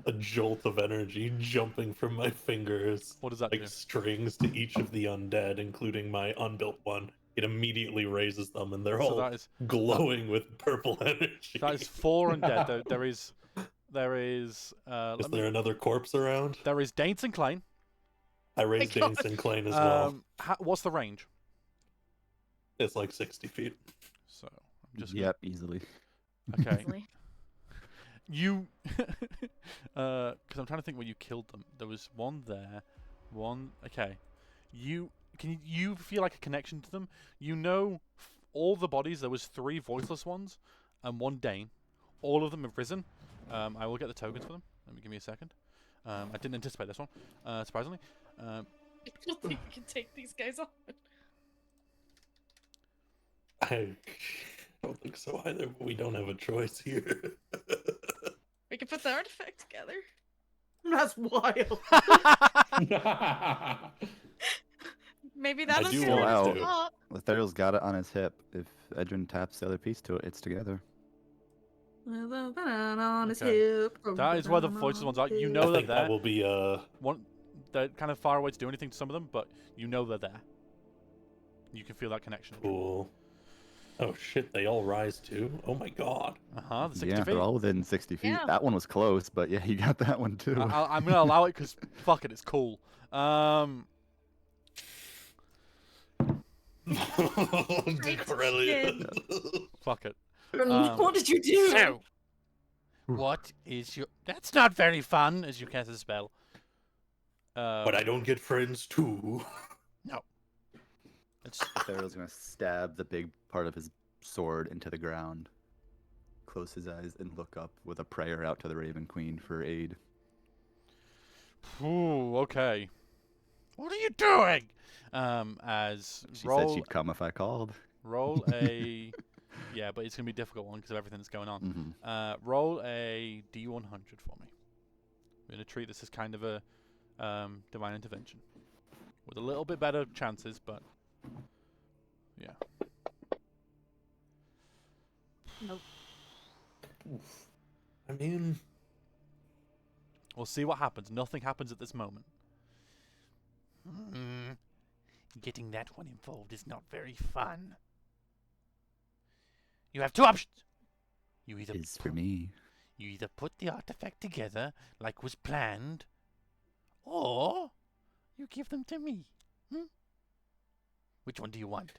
A jolt of energy jumping from my fingers. What does that Like do? strings to each of the undead, including my unbuilt one. It immediately raises them, and they're So all that is glowing with purple energy. 4 undead. There is. Is Let there me, another corpse around? there is Dane Sinclair. I raised God. Dane Sinclair as well. What's the range? It's like 60 feet. So I'm just Yep, easily. okay. easily. You, because I'm trying to think where you killed them. There was one there, one. Okay, you feel like a connection to them? You know, all the bodies. There was 3 voiceless ones, and 1 Dane. All of them have risen, I will get the tokens for them. Let me give me a second. I didn't anticipate this one, surprisingly. I don't think we can take these guys on. I don't think so either, but we don't have a choice here. We can put the artifact together. That's wild. Maybe that'll do get want us to. up. Lethariel's got it on his hip. If Edrin taps the other piece to it, it's together. With a banana on his Okay. hip. That is where the voices ones are. You know I they're think there. that will be One, they're kind of far away to do anything to some of them, but you know they're there. You can feel that connection. cool. Oh shit, they all rise too? Oh my god. The 60 Yeah, feet. they're all within 60 feet. Yeah. That one was close, but yeah, you got that one too. I'm gonna allow it because fuck it, it's cool. Corellia. Fuck it. What did you do? So, what is your? That's not very fun. As you cast a spell. But I don't get friends too. No. It's Lethariel's gonna stab the big part of his sword into the ground, close his eyes, and look up with a prayer out to the Raven Queen for aid. Ooh, okay. What are you doing? As She roll said she'd come if I called. roll a yeah, but it's gonna be a difficult one because of everything that's going on. Mm-hmm. Roll a D100 for me. We're gonna treat this as kind of a divine intervention with a little bit better chances, but yeah. Nope. I mean, We'll see what happens. Nothing happens at this moment. Getting that one involved is not very fun. You have two options. You either Is for me. You either put the artifact together like was planned, or you give them to me. Which one do you want?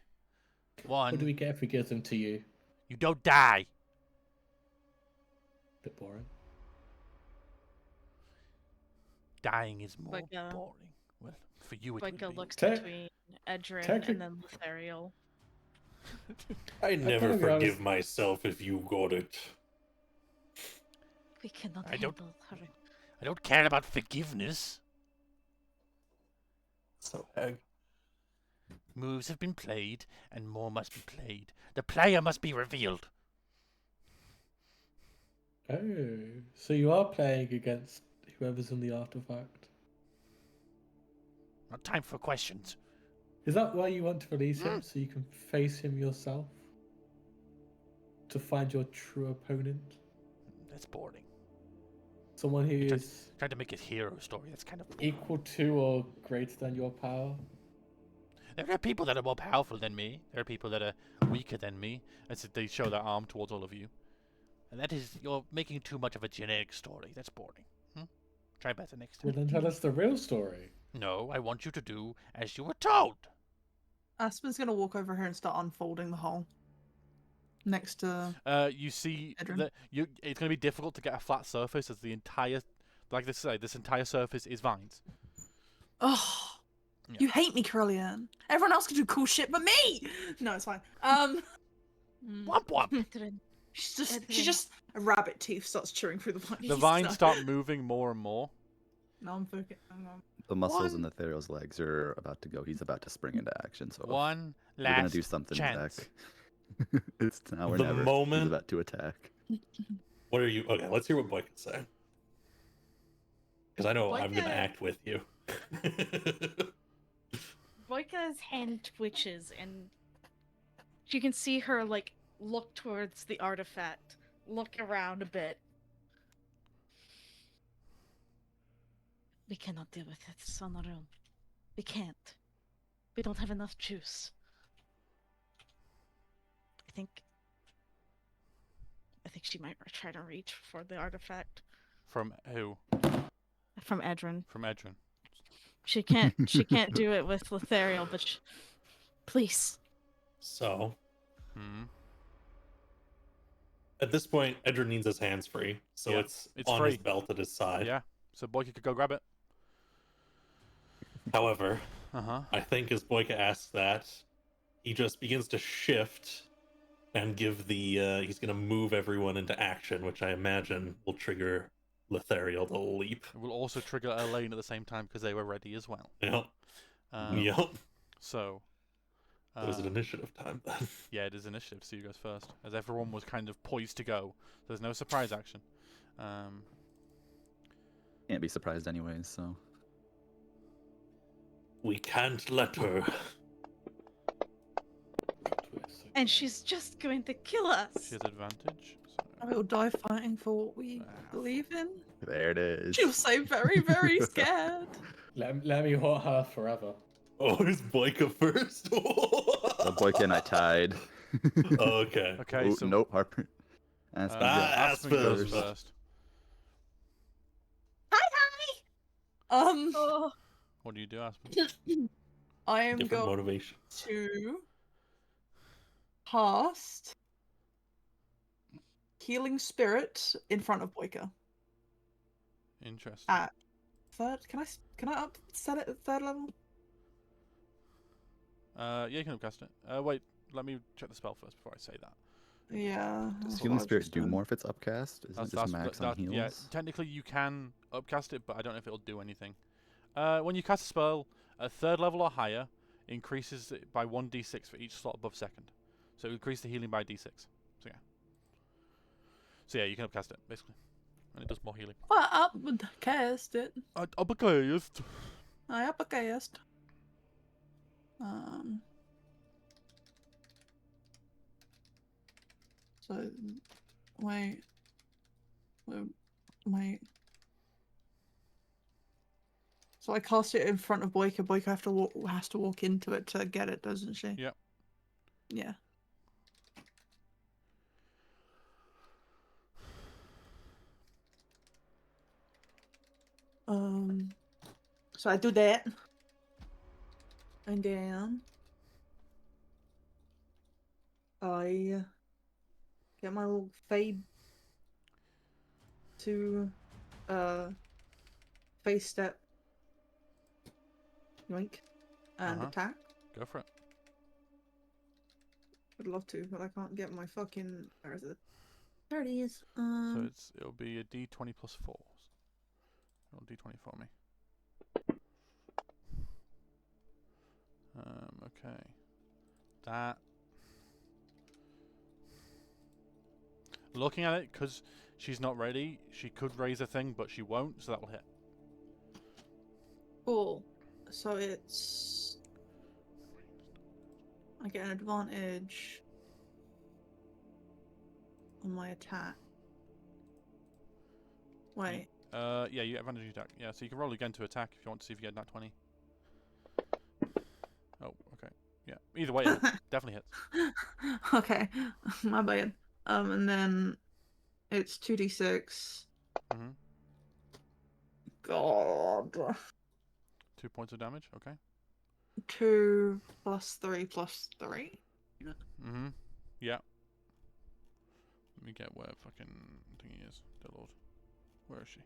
What do One, we get if we give them to you? you don't die. Bit boring. Dying is more Like, boring. Well, for you it would Boyka be. looks Te- between Edrin technic- and then Lethariel. I never kinda realized- forgive myself if you got it. We cannot I don't- handle her. I don't care about forgiveness. So, Hag. Moves have been played, and more must be played. The player must be revealed. Oh, so you are playing against whoever's in the artifact. Not time for questions. Is that why you want to release him, so you can face him yourself? To find your true opponent? That's boring. Someone who You're is Trying to make it hero story. That's kind of equal to or greater than your power? There are people that are more powerful than me. There are people that are weaker than me. As they show their arm towards all of you. And that is, you're making too much of a generic story. That's boring. Try better next Well, time. then tell us the real story. No, I want you to do as you were told. Aspen's gonna walk over here and start unfolding the hole. Next to You see Edrin? that it's going to be difficult to get a flat surface as the entire, like they say, this entire surface is vines. Oh, Yeah. you hate me, Corellian. Everyone else can do cool shit, but me. No, it's fine. Womp womp. Edrin. She's Edrin. just a rabbit tooth starts chewing through the vines. The vines start moving more and more. No, I'm focused. The muscles One- in Lethariel's legs are about to go. He's about to spring into action. So One we're gonna last do something, chance. Zach. It's now or The never. moment- He's about to attack. What are you? Okay, let's hear what Boy can say. Because I know I'm going to Boyka- act with you. Boyka's hand twitches and you can see her like look towards the artifact, look around a bit. We cannot deal with it on our own. We can't. We don't have enough juice. I think she might try to reach for the artifact From who? from Edrin. From Edrin. She can't do it with Lethariel, but please. So, Hmm. at this point, Edrin needs his hands free. So Yeah, it's it's on free. his belt at his side. Yeah. So Boyka could go grab it. However, Uh huh. I think as Boyka asks that, he just begins to shift and give the he's gonna move everyone into action, which I imagine will trigger Lethariel to leap. It will also trigger Elaine at the same time because they were ready as well. Yep. Um, Yep. So. So is it initiative time then? Yeah, it is initiative, so you guys first. As everyone was kind of poised to go. There's no surprise action. Can't be surprised anyways, so. We can't let her. And she's just going to kill us. She has advantage. So. We'll die fighting for what we believe in. There it is. She'll say very, very scared. Let me haunt her forever. Oh, it's Boyka first. The boy and I tied. Okay. Okay, Oh, so nope, Harper. Aspen, yeah. Aspen goes Aspen. first. Oh, What do you do, Aspen? I am Different going motivation. to cast Healing Spirit in front of Boyka. Interesting. At third, can I up set it at third level? Yeah, you can cast it. Wait, let me check the spell first before I say that. Yeah. Does that's what Healing I Spirit just do done. more if it's upcast? Isn't it just max on heals? Yeah, technically you can upcast it, but I don't know if it'll do anything. When you cast a spell at third level or higher, increases it by 1d6 for each slot above second. So it increases the healing by d6. So yeah, you can upcast it, basically. And it does more healing. Well, upcast it. Upcast. I upcast. So, wait. So I cast it in front of Boyka. Boyka has to walk into it to get it, doesn't she? Yep. Yeah. So I do that. And then I get my little fade to face step yoink and attack. Go for it. I'd love to, but I can't get my fucking where is it? There it is. So it'll be a d20 plus 4. Roll d20 for me. Okay. That. Looking at it, because she's not ready, she could raise a thing, but she won't, so that will hit. Cool. So it's I get an advantage on my attack. Wait. Yeah, you get advantage attack. Yeah, so you can roll again to attack if you want to see if you get that 20. Oh, okay. Yeah. Either way, it definitely hits. Okay, my bad. And then it's 2d6. Mhm. God. 2 points of damage. Okay. 2 plus 3 plus 3. Mm-hmm. Yeah. Let me get where fucking thingy is. Dear Lord. Where is she?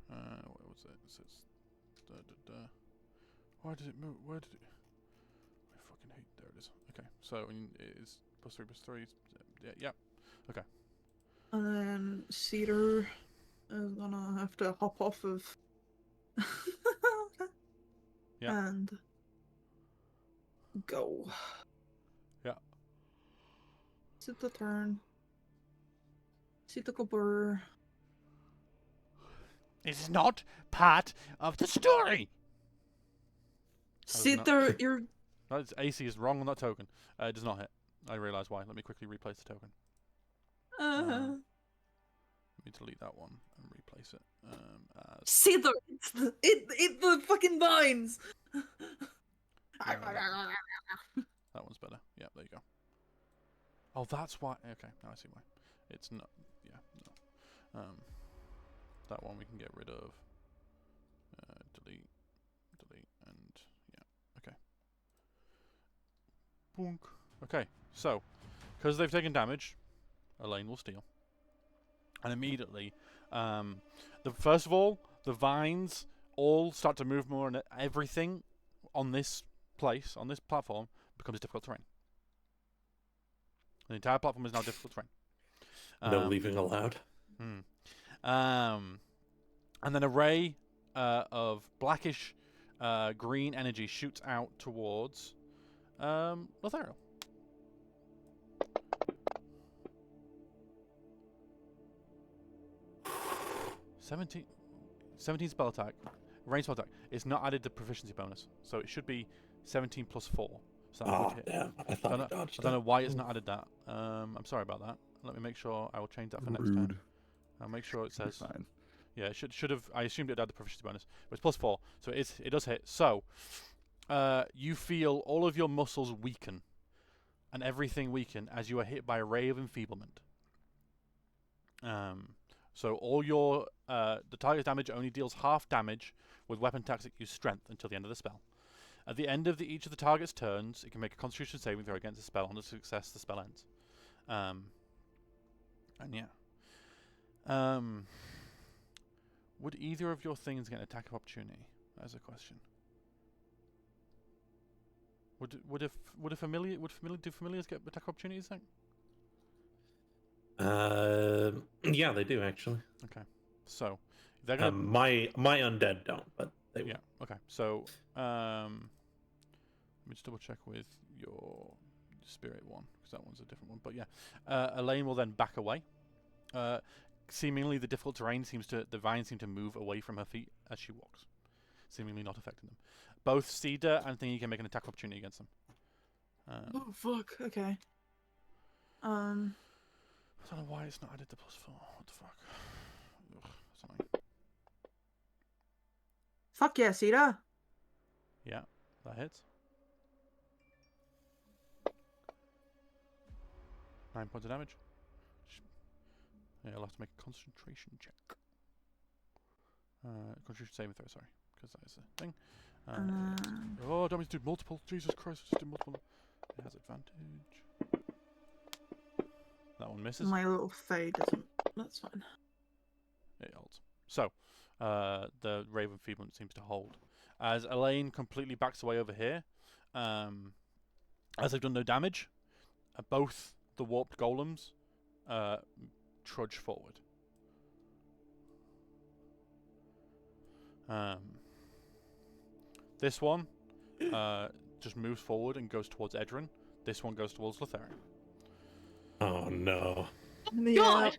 Where was it? It says Why did it move? Where did it? I fucking hate. There it is. Okay. So it is plus 3 plus 3. Yeah. Okay. And then Cedar is gonna have to hop off of. Yeah. And go. Yeah. Sit the turn. Sit the cobber. This is not part of the story. Sit not- there. You're. No, it's AC is wrong on that token. It does not hit. I realise why. Let me quickly replace the token. Let me delete that one and replace it. As Sit there. It's the fucking vines. that one's better. Yeah, there you go. Oh, that's why. Okay, now I see why. It's not. Yeah, no. That one we can get rid of. Delete, and yeah. Okay. Boonk. Okay, so because they've taken damage, Elaine will steal, and immediately, first of all, the vines all start to move more, and everything on this place, on this platform, becomes difficult terrain. The entire platform is now difficult terrain. No leaving allowed. And then a ray of blackish green energy shoots out towards Lothario. 17 spell attack. Range spell attack. It's not added the proficiency bonus, so it should be 17 plus 4. So that Oh, would hit. damn. I thought I dodged I don't know that. why it's not added that. I'm sorry about that. Let me make sure. I will change that for next time. Rude. I'll make sure it says. Fine. Yeah, it should have. I assumed it had the proficiency bonus, but it's plus 4, so it does hit. So, you feel all of your muscles weaken, and everything weaken as you are hit by a ray of enfeeblement. So all your the target damage only deals half damage with weapon attacks that use strength until the end of the spell. At the end of each of the target's turns, it can make a Constitution saving throw against the spell. On the success, the spell ends. And yeah. Would either of your things get an attack of opportunity? That's a question. Would familiars get attack of opportunities then? Yeah, they do actually. Okay. So they're gonna My undead don't, but they yeah. Okay. So let me just double check with your spirit one because that one's a different one. But yeah, Elaine will then back away. Seemingly, the difficult terrain the vines seem to move away from her feet as she walks, seemingly not affecting them. Both Cedar and Thingy can make an attack opportunity against them. Oh fuck. Okay. I don't know why it's not added to +4. What the fuck? Ugh, that's annoying. Fuck yeah, Cedar. Yeah, that hits. 9 points of damage. Yeah, I'll have to make a concentration check. Concentration saving throw, sorry, because that is the thing. Oh, don't mean to do multiple. Jesus Christ, I just did multiple. It has advantage. That one misses. My little fade doesn't. That's fine. It holds. So, the Raven Feeblement seems to hold. As Elaine completely backs away over here, as they've done no damage, both the warped golems trudge forward. This one just moves forward and goes towards Edrin. This one goes towards Lothario. Oh no. God!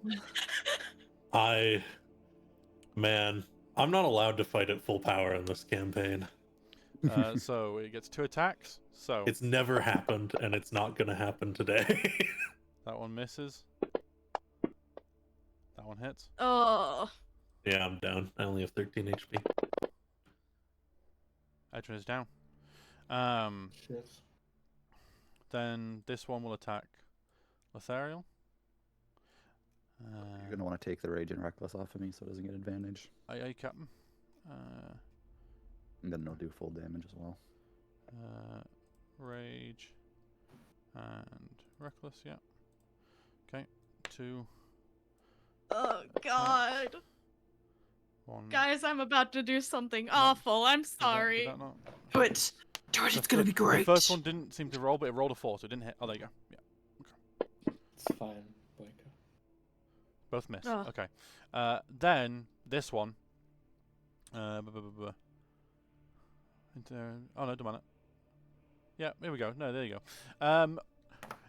Man, I'm not allowed to fight at full power in this campaign. So it gets 2 attacks. So It's never happened, and it's not gonna happen today. that one misses. That one hits. Oh. Yeah, I'm down. I only have 13 HP. Edrin is down. Shit. Then this one will attack Lothario. You're gonna want to take the Rage and Reckless off of me so it doesn't get advantage. Aye, Captain. And then it'll do full damage as well. Rage and Reckless, yeah. Okay, 2, Oh God. 1. Guys, I'm about to do something awful. I'm Did sorry. that not? Do it. Do it. The It's gonna fir- be great. The first one didn't seem to roll, but it rolled a 4, so it didn't hit. Oh, there you go. Yeah, It's fine, Blaker. both miss. Oh. Okay. Then this one. Oh no, don't mind it. Yeah, here we go. No, there you go.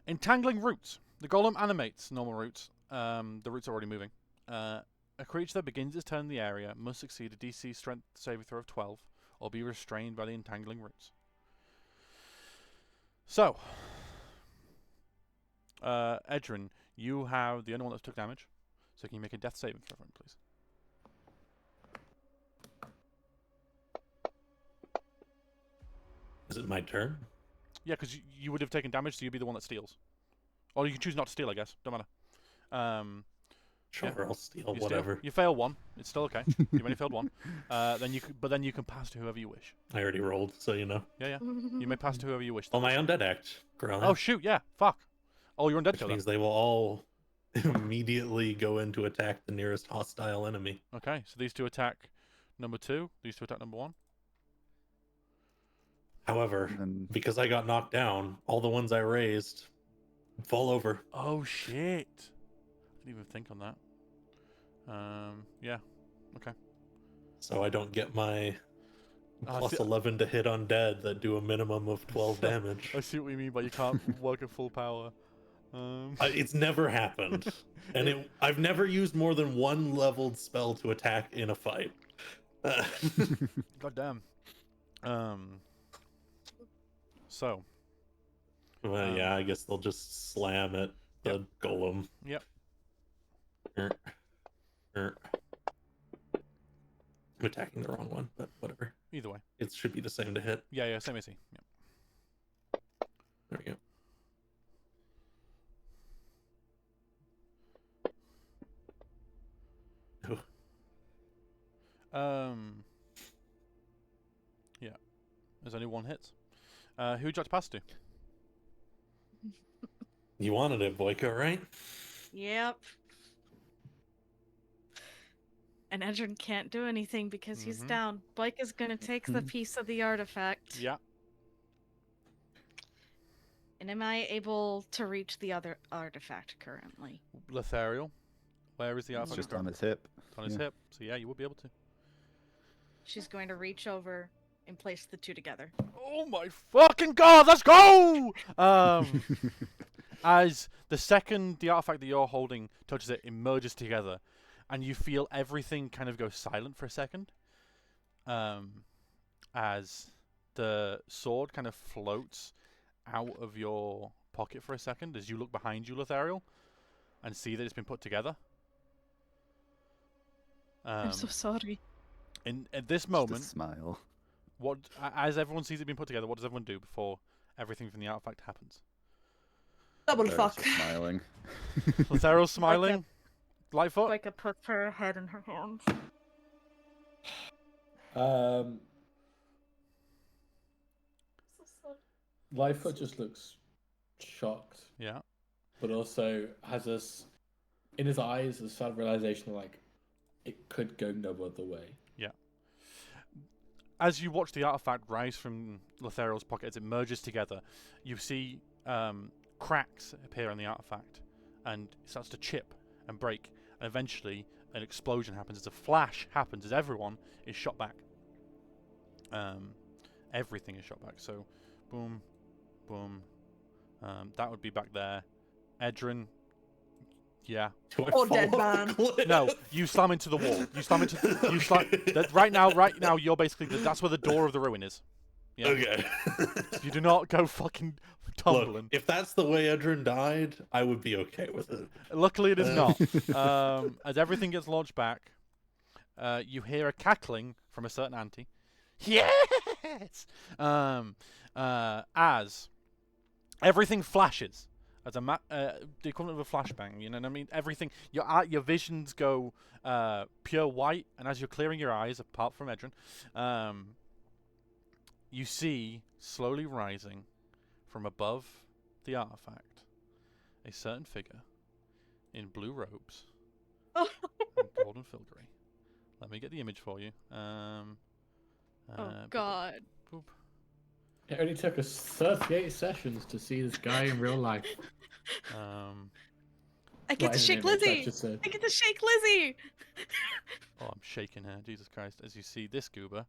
Entangling roots. The golem animates normal roots. The roots are already moving. A creature that begins its turn in the area must succeed a DC strength saving throw of 12 or be restrained by the entangling roots. So, Edrin, you have the only one that took damage. So can you make a death saving throw for him, please? Is it my turn? Yeah, because you would have taken damage, so you'd be the one that steals. Or you can choose not to steal, I guess. Don't matter. Sure, Yeah. I'll steal You steal. whatever. You fail 1. It's still okay. You've only failed 1. Then you can pass to whoever you wish. I already rolled, so you know. Yeah. You may pass to whoever you wish. Well, my undead act, Corella, Oh shoot! Yeah. Fuck. Oh, you're undead which kill means then. they will all immediately go in to attack the nearest hostile enemy. Okay. So these two attack number 2. These two attack number 1. However, And because I got knocked down, all the ones I raised Fall over. Oh shit! Didn't even think on that. Yeah. Okay. So I don't get my I plus see- 11 to hit undead that do a minimum of 12 damage. I see what you mean, but you can't work at full power. It's never happened. And I've never used more than one leveled spell to attack in a fight. God damn. So. Well, yeah, I guess they'll just slam at the golem. Yep. I'm attacking the wrong one, but whatever. Either way. It should be the same to hit. Yeah, same AC. Yep. There we go. Ooh. Yeah. There's only one hit. Who would you like to pass to? You wanted it, Boyka, right? Yep. And Edrin can't do anything because he's Mhm. down. Blake is gonna take the piece of the artifact. Yeah. And am I able to reach the other artifact currently? Lothariel. Where is the It's artifact? just on his hip. It's on his yeah. hip. So yeah, you would be able to. She's going to reach over and place the two together. Oh my fucking god, let's go! As the second the artifact that you're holding touches it, it merges together, and you feel everything kind of go silent for a second. As the sword kind of floats out of your pocket for a second, as you look behind you, Lothariel, and see that it's been put together. I'm so sorry. At this Just a moment, smile. as everyone sees it being put together, what does everyone do before everything from the artifact happens? Double There's fuck. just smiling. Lothariel's smiling. Lightfoot. Like I put her head in her hands. Lightfoot just looks shocked, Yeah. but also has us in his eyes a sad realization like it could go no other way. As you watch the artifact rise from Lothariel's pocket as it merges together, you see cracks appear on the artifact, and it starts to chip and break, and eventually an explosion happens as a flash happens as everyone is shot back. Everything is shot back. So, boom, boom. That would be back there. Edrin. Yeah. Do I Or fall dead off man. the cliff? No, you slam into the wall. You slam into. You slam. Right now, you're basically. That's where the door of the ruin is. Yeah. Okay. You do not go fucking tumbling. Look, if that's the way Edrin died, I would be okay with it. Luckily, it is not. As everything gets launched back, you hear a cackling from a certain auntie. Yes. As everything flashes, as the equivalent of a flashbang. You know what I mean? Everything. Your visions go pure white, and as you're clearing your eyes, apart from Edrin, you see slowly rising from above the artifact a certain figure in blue robes and golden filigree. Let me get the image for you. Oh boop, god. boop. It only took us 38 sessions to see this guy in real life. I get to shake Lizzie! I get to shake Lizzie! Oh, I'm shaking her. Jesus Christ. As you see this goober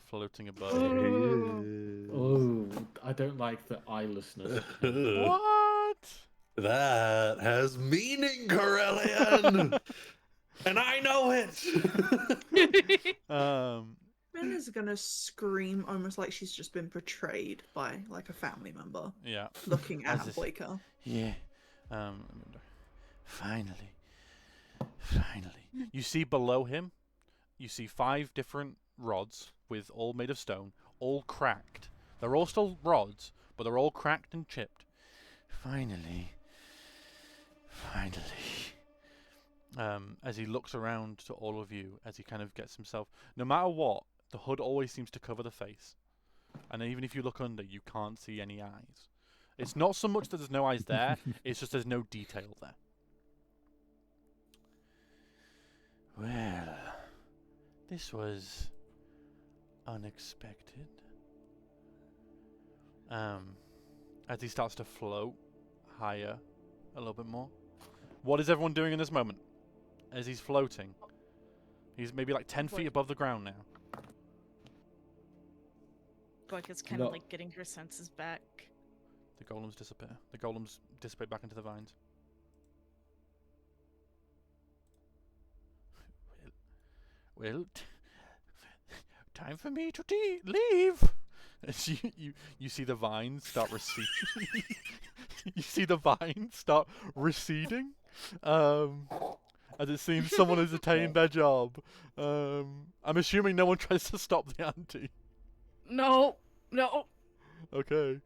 floating above. There he is. Oh, I don't like the eyelessness. What? That has meaning, Corellian! And I know it! Min is gonna scream almost like she's just been betrayed by like a family member Yeah. looking at As this- Boyka. Yeah. Finally. You see below him, you see 5 different rods with all made of stone, all cracked. They're all still rods, but they're all cracked and chipped. Finally. As he looks around to all of you, as he kind of gets himself, no matter what, the hood always seems to cover the face. And even if you look under, you can't see any eyes. It's not so much that there's no eyes there, it's just there's no detail there. Well, this was unexpected. As he starts to float higher a little bit more. What is everyone doing in this moment? As he's floating. He's maybe like 10 feet above the ground now. Book is kind No. of like getting her senses back. The golems disappear. The golems dissipate back into the vines. Well, time for me to leave. As you see the vines start receding. You see the vines start receding. As it seems someone has attained their job. I'm assuming no one tries to stop the ante. No. Okay.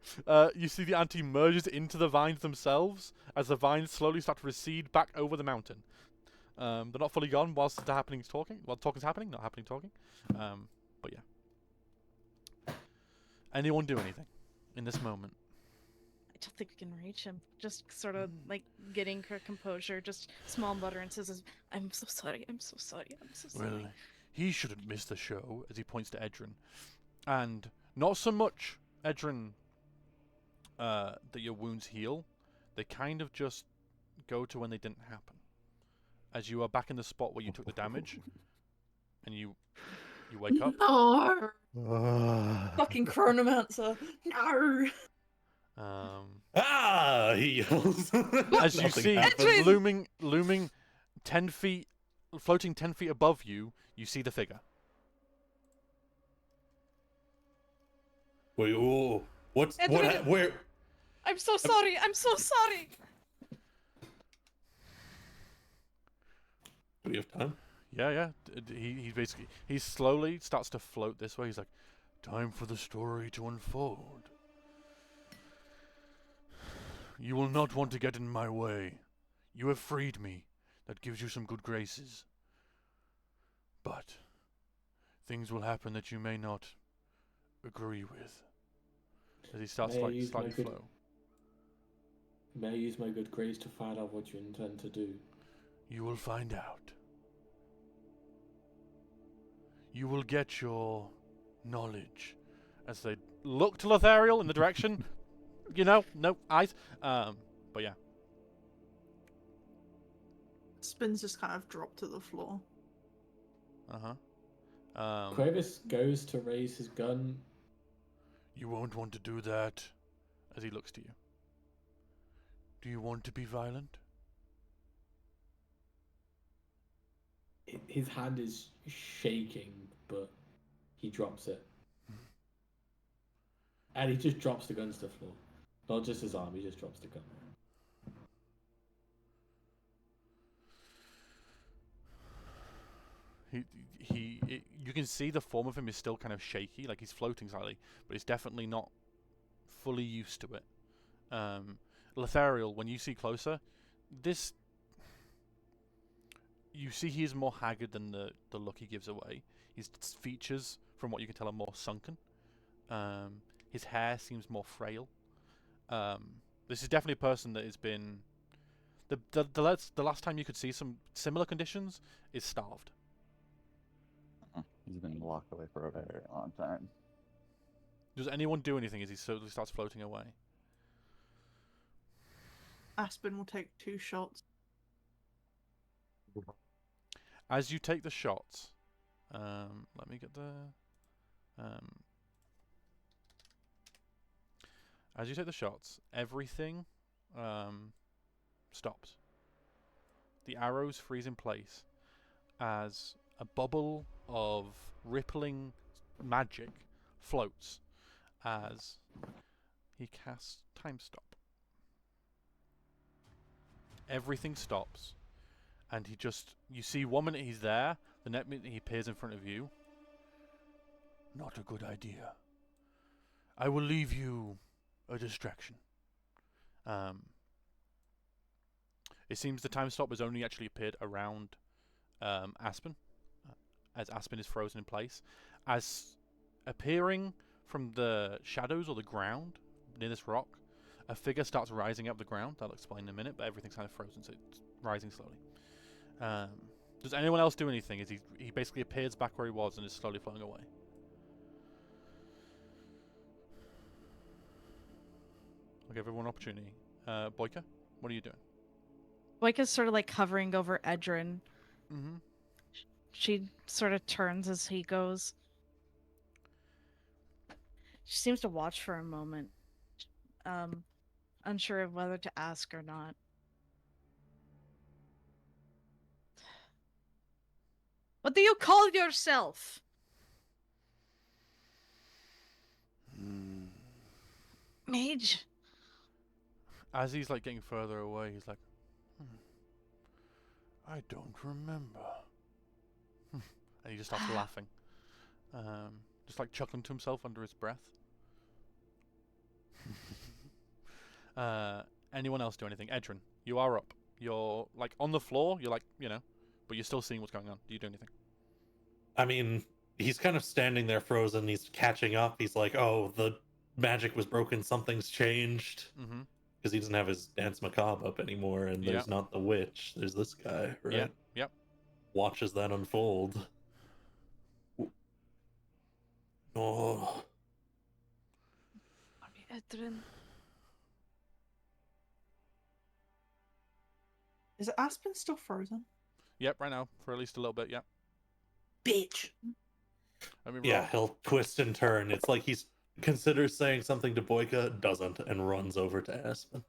You see the ante merges into the vines themselves as the vines slowly start to recede back over the mountain. They're not fully gone whilst they're happening talking. While talking's happening, not happening talking. But yeah. Anyone do anything in this moment? I don't think we can reach him. Just sort of like getting her composure. Just small mutterances of, I'm so sorry, I'm so sorry, I'm so sorry. Well, he shouldn't miss the show, as he points to Edrin. And not so much, Edrin, that your wounds heal. They kind of just go to when they didn't happen. As you are back in the spot where you took the damage, and you wake up. No. Fucking Chronomancer. No. He yells. As you Nothing see, happens. looming 10 feet, floating 10 feet above you, you see the figure. Wait, whoa, what's Edwin! where? I'm so sorry, I'm so sorry. Do we have time? Yeah. He basically, he slowly starts to float this way. He's like, time for the story to unfold. You will not want to get in my way. You have freed me. That gives you some good graces. But things will happen that you may not agree with. As he starts May I like use slightly my good- flow. May I use my good grace to find out what you intend to do? You will find out. You will get your knowledge. As they look to Lothariel in the direction, no eyes. But yeah. Spins just kind of drop to the floor. Quavis goes to raise his gun. You won't want to do that. As he looks to you. Do you want to be violent? His hand is shaking, but he drops it. And he just drops the gun to the floor. Not just his arm, he just drops the gun. You can see the form of him is still kind of shaky, like he's floating slightly, but he's definitely not fully used to it. Lothariel, when you see closer, you see he is more haggard than the look he gives away. His features, from what you can tell, are more sunken. His hair seems more frail. This is definitely a person that has been... The last time you could see some similar conditions is starved. He's been locked away for a very long time. Does anyone do anything as he slowly starts floating away? Aspen will take 2 shots. As you take the shots, let me get the... as you take the shots, everything stops. The arrows freeze in place as a bubble of rippling magic floats as he casts Time Stop. Everything stops, and you see 1 minute he's there, the next minute he appears in front of you. Not a good idea. I will leave you a distraction. It seems the Time Stop has only actually appeared around Aspen, as Aspen is frozen in place. As appearing from the shadows or the ground near this rock, a figure starts rising up the ground. I'll explain in a minute, but everything's kind of frozen, so it's rising slowly. Does anyone else do anything? As he basically appears back where he was and is slowly floating away. I'll give everyone an opportunity. Boyka, what are you doing? Boyka's sort of like hovering over Edrin. Mm-hmm. She sort of turns as he goes. She seems to watch for a moment, unsure of whether to ask or not. What do you call yourself? Mage. As he's like getting further away, he's like, I don't remember. And he just starts laughing. Just like chuckling to himself under his breath. Anyone else do anything? Edrin, you are up. You're like on the floor, you're like, but you're still seeing what's going on. Do you do anything? I mean, he's kind of standing there frozen. He's catching up. He's like, oh, the magic was broken. Something's changed. Mm-hmm. Because he doesn't have his Dance Macabre up anymore, and there's not the witch. There's this guy, right? Yeah, yep. Watches that unfold. Oh. Edrin. Is Aspen still frozen? Yep, right now. For at least a little bit, yep. Bitch. Let me roll. Yeah, he'll twist and turn. It's like he's considers saying something to Boyka, doesn't, and runs over to Aspen.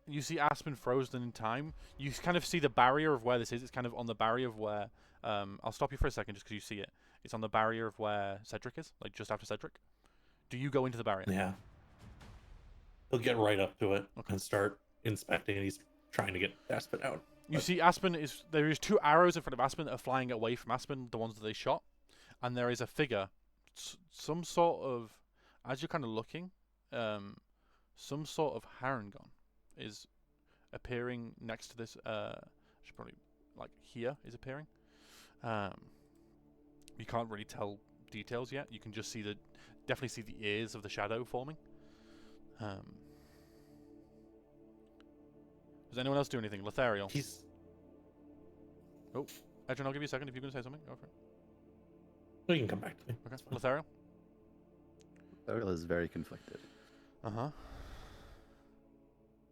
You see Aspen frozen in time. You kind of see the barrier of where this is. It's kind of on the barrier of where... I'll stop you for a second just because you see it. It's on the barrier of where Cedric is, like just after Cedric. Do you go into the barrier? Yeah. He'll get right up to it and start inspecting, and he's trying to get Aspen out. You see Aspen is... There is 2 arrows in front of Aspen that are flying away from Aspen, the ones that they shot. And there is a figure, some sort of... As you're kind of looking, some sort of Harengon is appearing next to this. Should probably like here is appearing. You can't really tell details yet. You can just see definitely see the ears of the shadow forming. Does anyone else do anything? Lothariel. Oh, Edrin, I'll give you a second if you're going to say something. Go for it. So you can come back to me. Okay, Lothariel. Ariel is very conflicted. Uh-huh.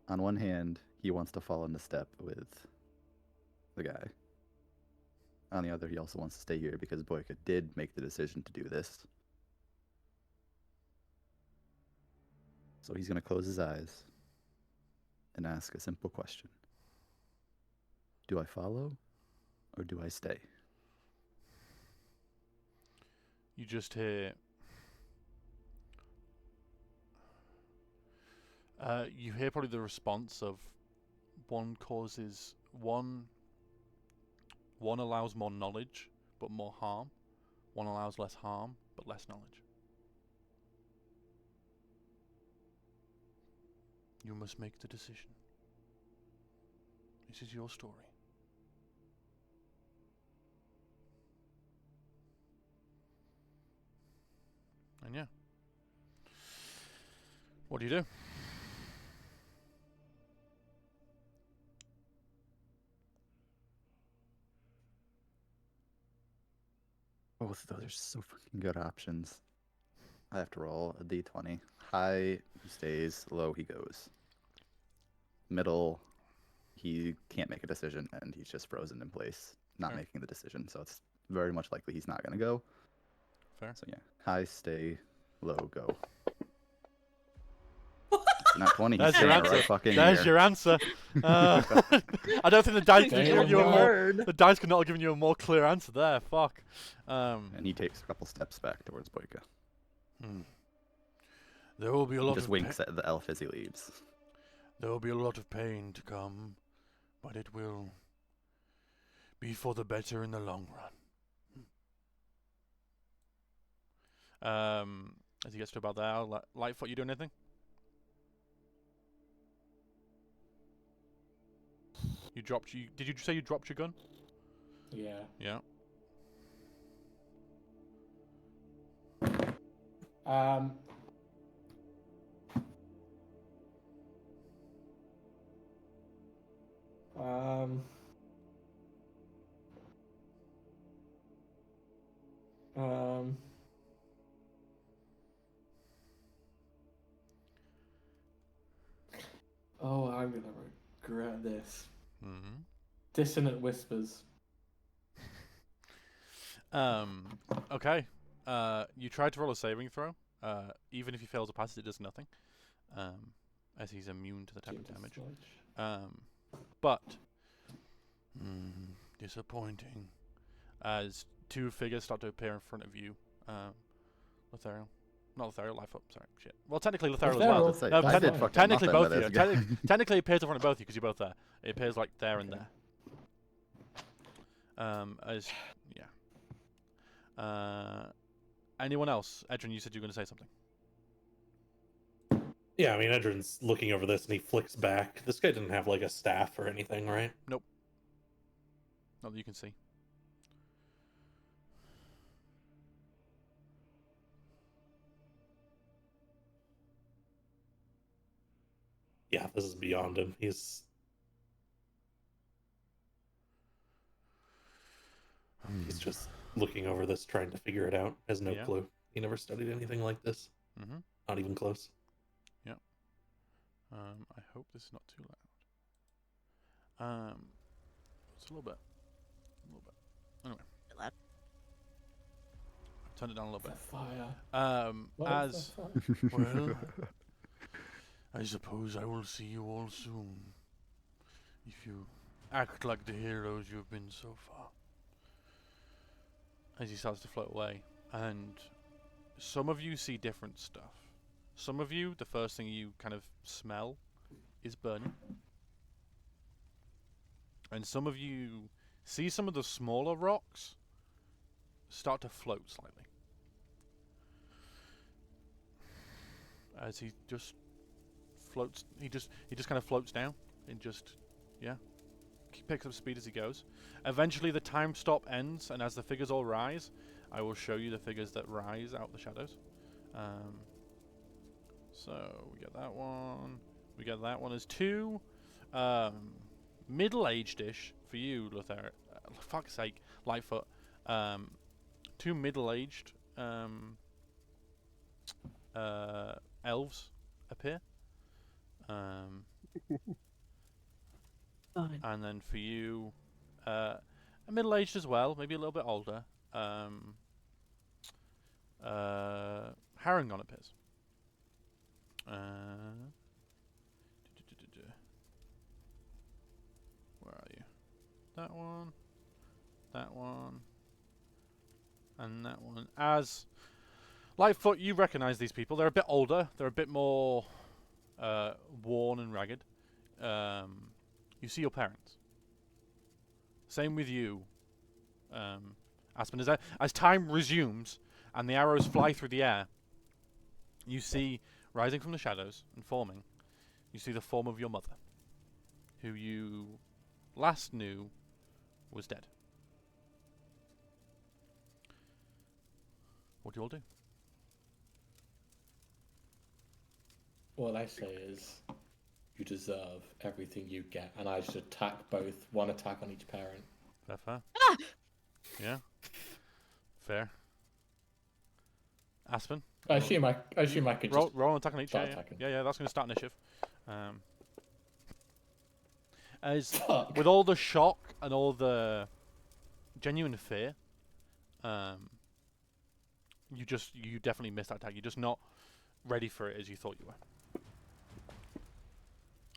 On one hand, he wants to fall into step with the guy. On the other, he also wants to stay here because Boyka did make the decision to do this. So he's going to close his eyes and ask a simple question. Do I follow or do I stay? You just hear... you hear probably the response of one allows more knowledge but more harm. One allows less harm but less knowledge. You must make the decision. This is your story. And yeah. What do you do? Both of those are so fucking good options. I have to roll a d20. High, he stays. Low, he goes. Middle, he can't make a decision, and he's just frozen in place, not Fair. making the decision. So it's very much likely he's not going to go. Fair. So yeah, high, stay. Low, go. Not 20. He's That's staying your right answer. fucking There's here. your answer. I don't think the dice could Damn give you a more. Word. The dice could not have given you a more clear answer there. Fuck. And he takes a couple steps back towards Boyka. There will be a He lot just of winks at the elf as he leaves. There will be a lot of pain to come, but it will be for the better in the long run. As he gets to about there, Lightfoot, you doing anything? Did you say you dropped your gun? Yeah. Yeah. Um. Um. Um. Oh regret this. Mm-hmm. Dissonant whispers. Okay. You tried to roll a saving throw. Even if you fail to pass it, does nothing. As he's immune to the type of damage. But disappointing. As two figures start to appear in front of you. Lothario. Not Lothario, Lightfoot. Sorry, shit. Well, technically Lothario as well. Lothario. Say, No, I did fucking technically nothing both with of this you. guy. Technically it appears in front of both of you because you're both there. It appears like there and Okay. there. Anyone else? Edrin, you said you were going to say something. Yeah, I mean, Edrin's looking over this and he flicks back. This guy didn't have like a staff or anything, right? Not that you can see. Yeah, this is beyond him. He's just looking over this, trying to figure it out. Has no Yeah. clue. He never studied anything like this. Mm-hmm. Not even close. I hope this is not too loud. It's a little bit. Anyway. Loud. I've turned it down a little The bit. fire. What is As the fire? well, I suppose I will see you all soon. If you act like the heroes you've been so far. As he starts to float away, and some of you see different stuff. Some of you, the first thing you kind of smell is burning. And some of you see some of the smaller rocks start to float slightly. As he just floats, he just kind of floats down and just, yeah, he picks up speed as he goes. Eventually the time stop ends, and as the figures all rise, I will show you the figures that rise out the shadows. So we get that one. We get that one as two. Middle-aged-ish for you, Lothario. Fuck's sake, Lightfoot. Two middle-aged elves appear. Fine. And then for you, middle-aged as well, maybe a little bit older. Harangon appears. Where are you? That one, and that one. As Lightfoot, you recognize these people. They're a bit older. They're a bit more worn and ragged. You see your parents. Same with you, Aspen. As time resumes and the arrows fly through the air, you see, rising from the shadows and forming, you see the form of your mother, who you last knew was dead. What do you all do? All I say is, you deserve everything you get, and I should attack both. One attack on each parent. Fair. Yeah. Fair. Aspen? I assume I could Roll, just. roll an attack on each. start Yeah, attacking. yeah, that's going to start initiative. As Fuck. with all the shock and all the genuine fear, you definitely missed that attack. You're just not ready for it as you thought you were.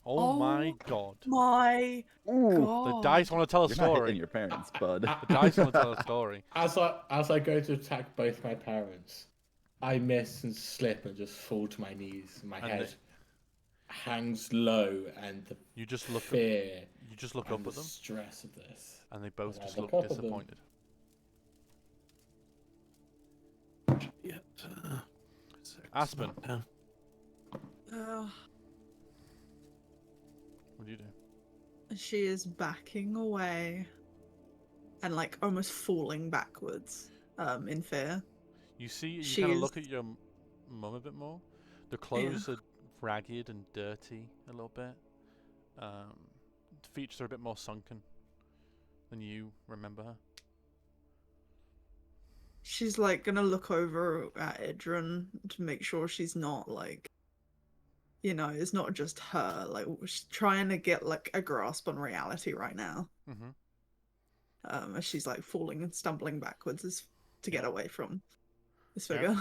Oh my god. My Ooh, god. The dice want to tell a you're not story. hitting your parents, bud. The dice want to tell a story. As I go to attack both my parents, I miss and slip and just fall to my knees. My And head hangs low, and the You just look fear you just look and up the at them, stress of this. and they both And I just look look up at them. disappointed. Yeah. Aspen. Uh, What do you do? she is backing away and like almost falling backwards in fear. You see, you She kind of is- look at your mum a bit more. The clothes are ragged and dirty a little bit. The features are a bit more sunken than you remember her. She's like gonna look over at Idrin to make sure she's not like you know, it's not just her. Like she's trying to get like a grasp on reality right now. As she's like falling and stumbling backwards as to get away from this Yeah. figure.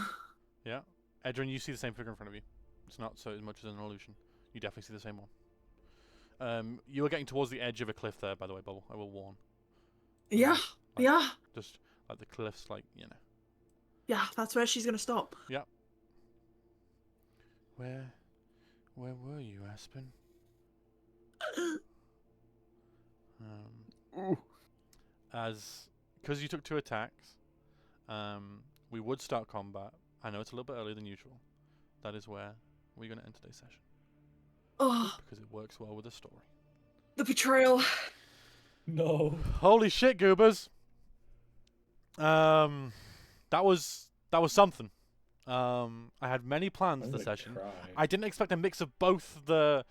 Yeah. Edrin, you see the same figure in front of you. It's not so much as an illusion. You definitely see the same one. You are getting towards the edge of a cliff there, by the way, Bubble. I will warn. Yeah, Like, yeah, Just like the cliffs, like, you know. yeah. That's where she's gonna stop. Yeah. Where were you, Aspen? Because you took 2 attacks, we would start combat. I know it's a little bit earlier than usual. That is where we're going to end today's session. Oh, Because it works well with the story. the betrayal. No. Holy shit, goobers! That was something. I had many plans I'm for the gonna session. cry. I didn't expect a mix of both the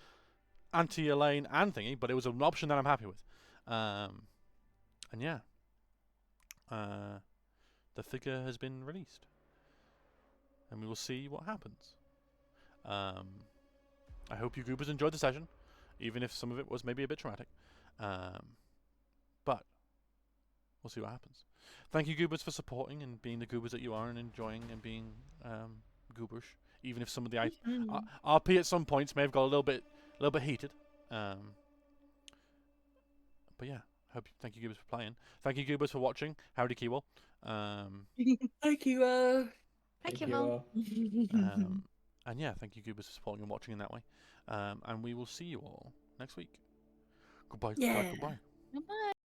anti-Elaine and thingy, but it was an option that I'm happy with. And yeah, the figure has been released, and we will see what happens. I hope you goobers enjoyed the session, even if some of it was maybe a bit traumatic. But we'll see what happens. Thank you, goobers, for supporting and being the goobers that you are and enjoying and being gooberish, even if some of the RP at some points may have got a little bit heated. But yeah, thank you, goobers, for playing. Thank you, goobers, for watching. Howdy, Keywell. Thank you. Thank you, Mel. And yeah, thank you, goobers, for supporting and watching in that way. And we will see you all next week. Goodbye. Yeah. Goodbye. Goodbye.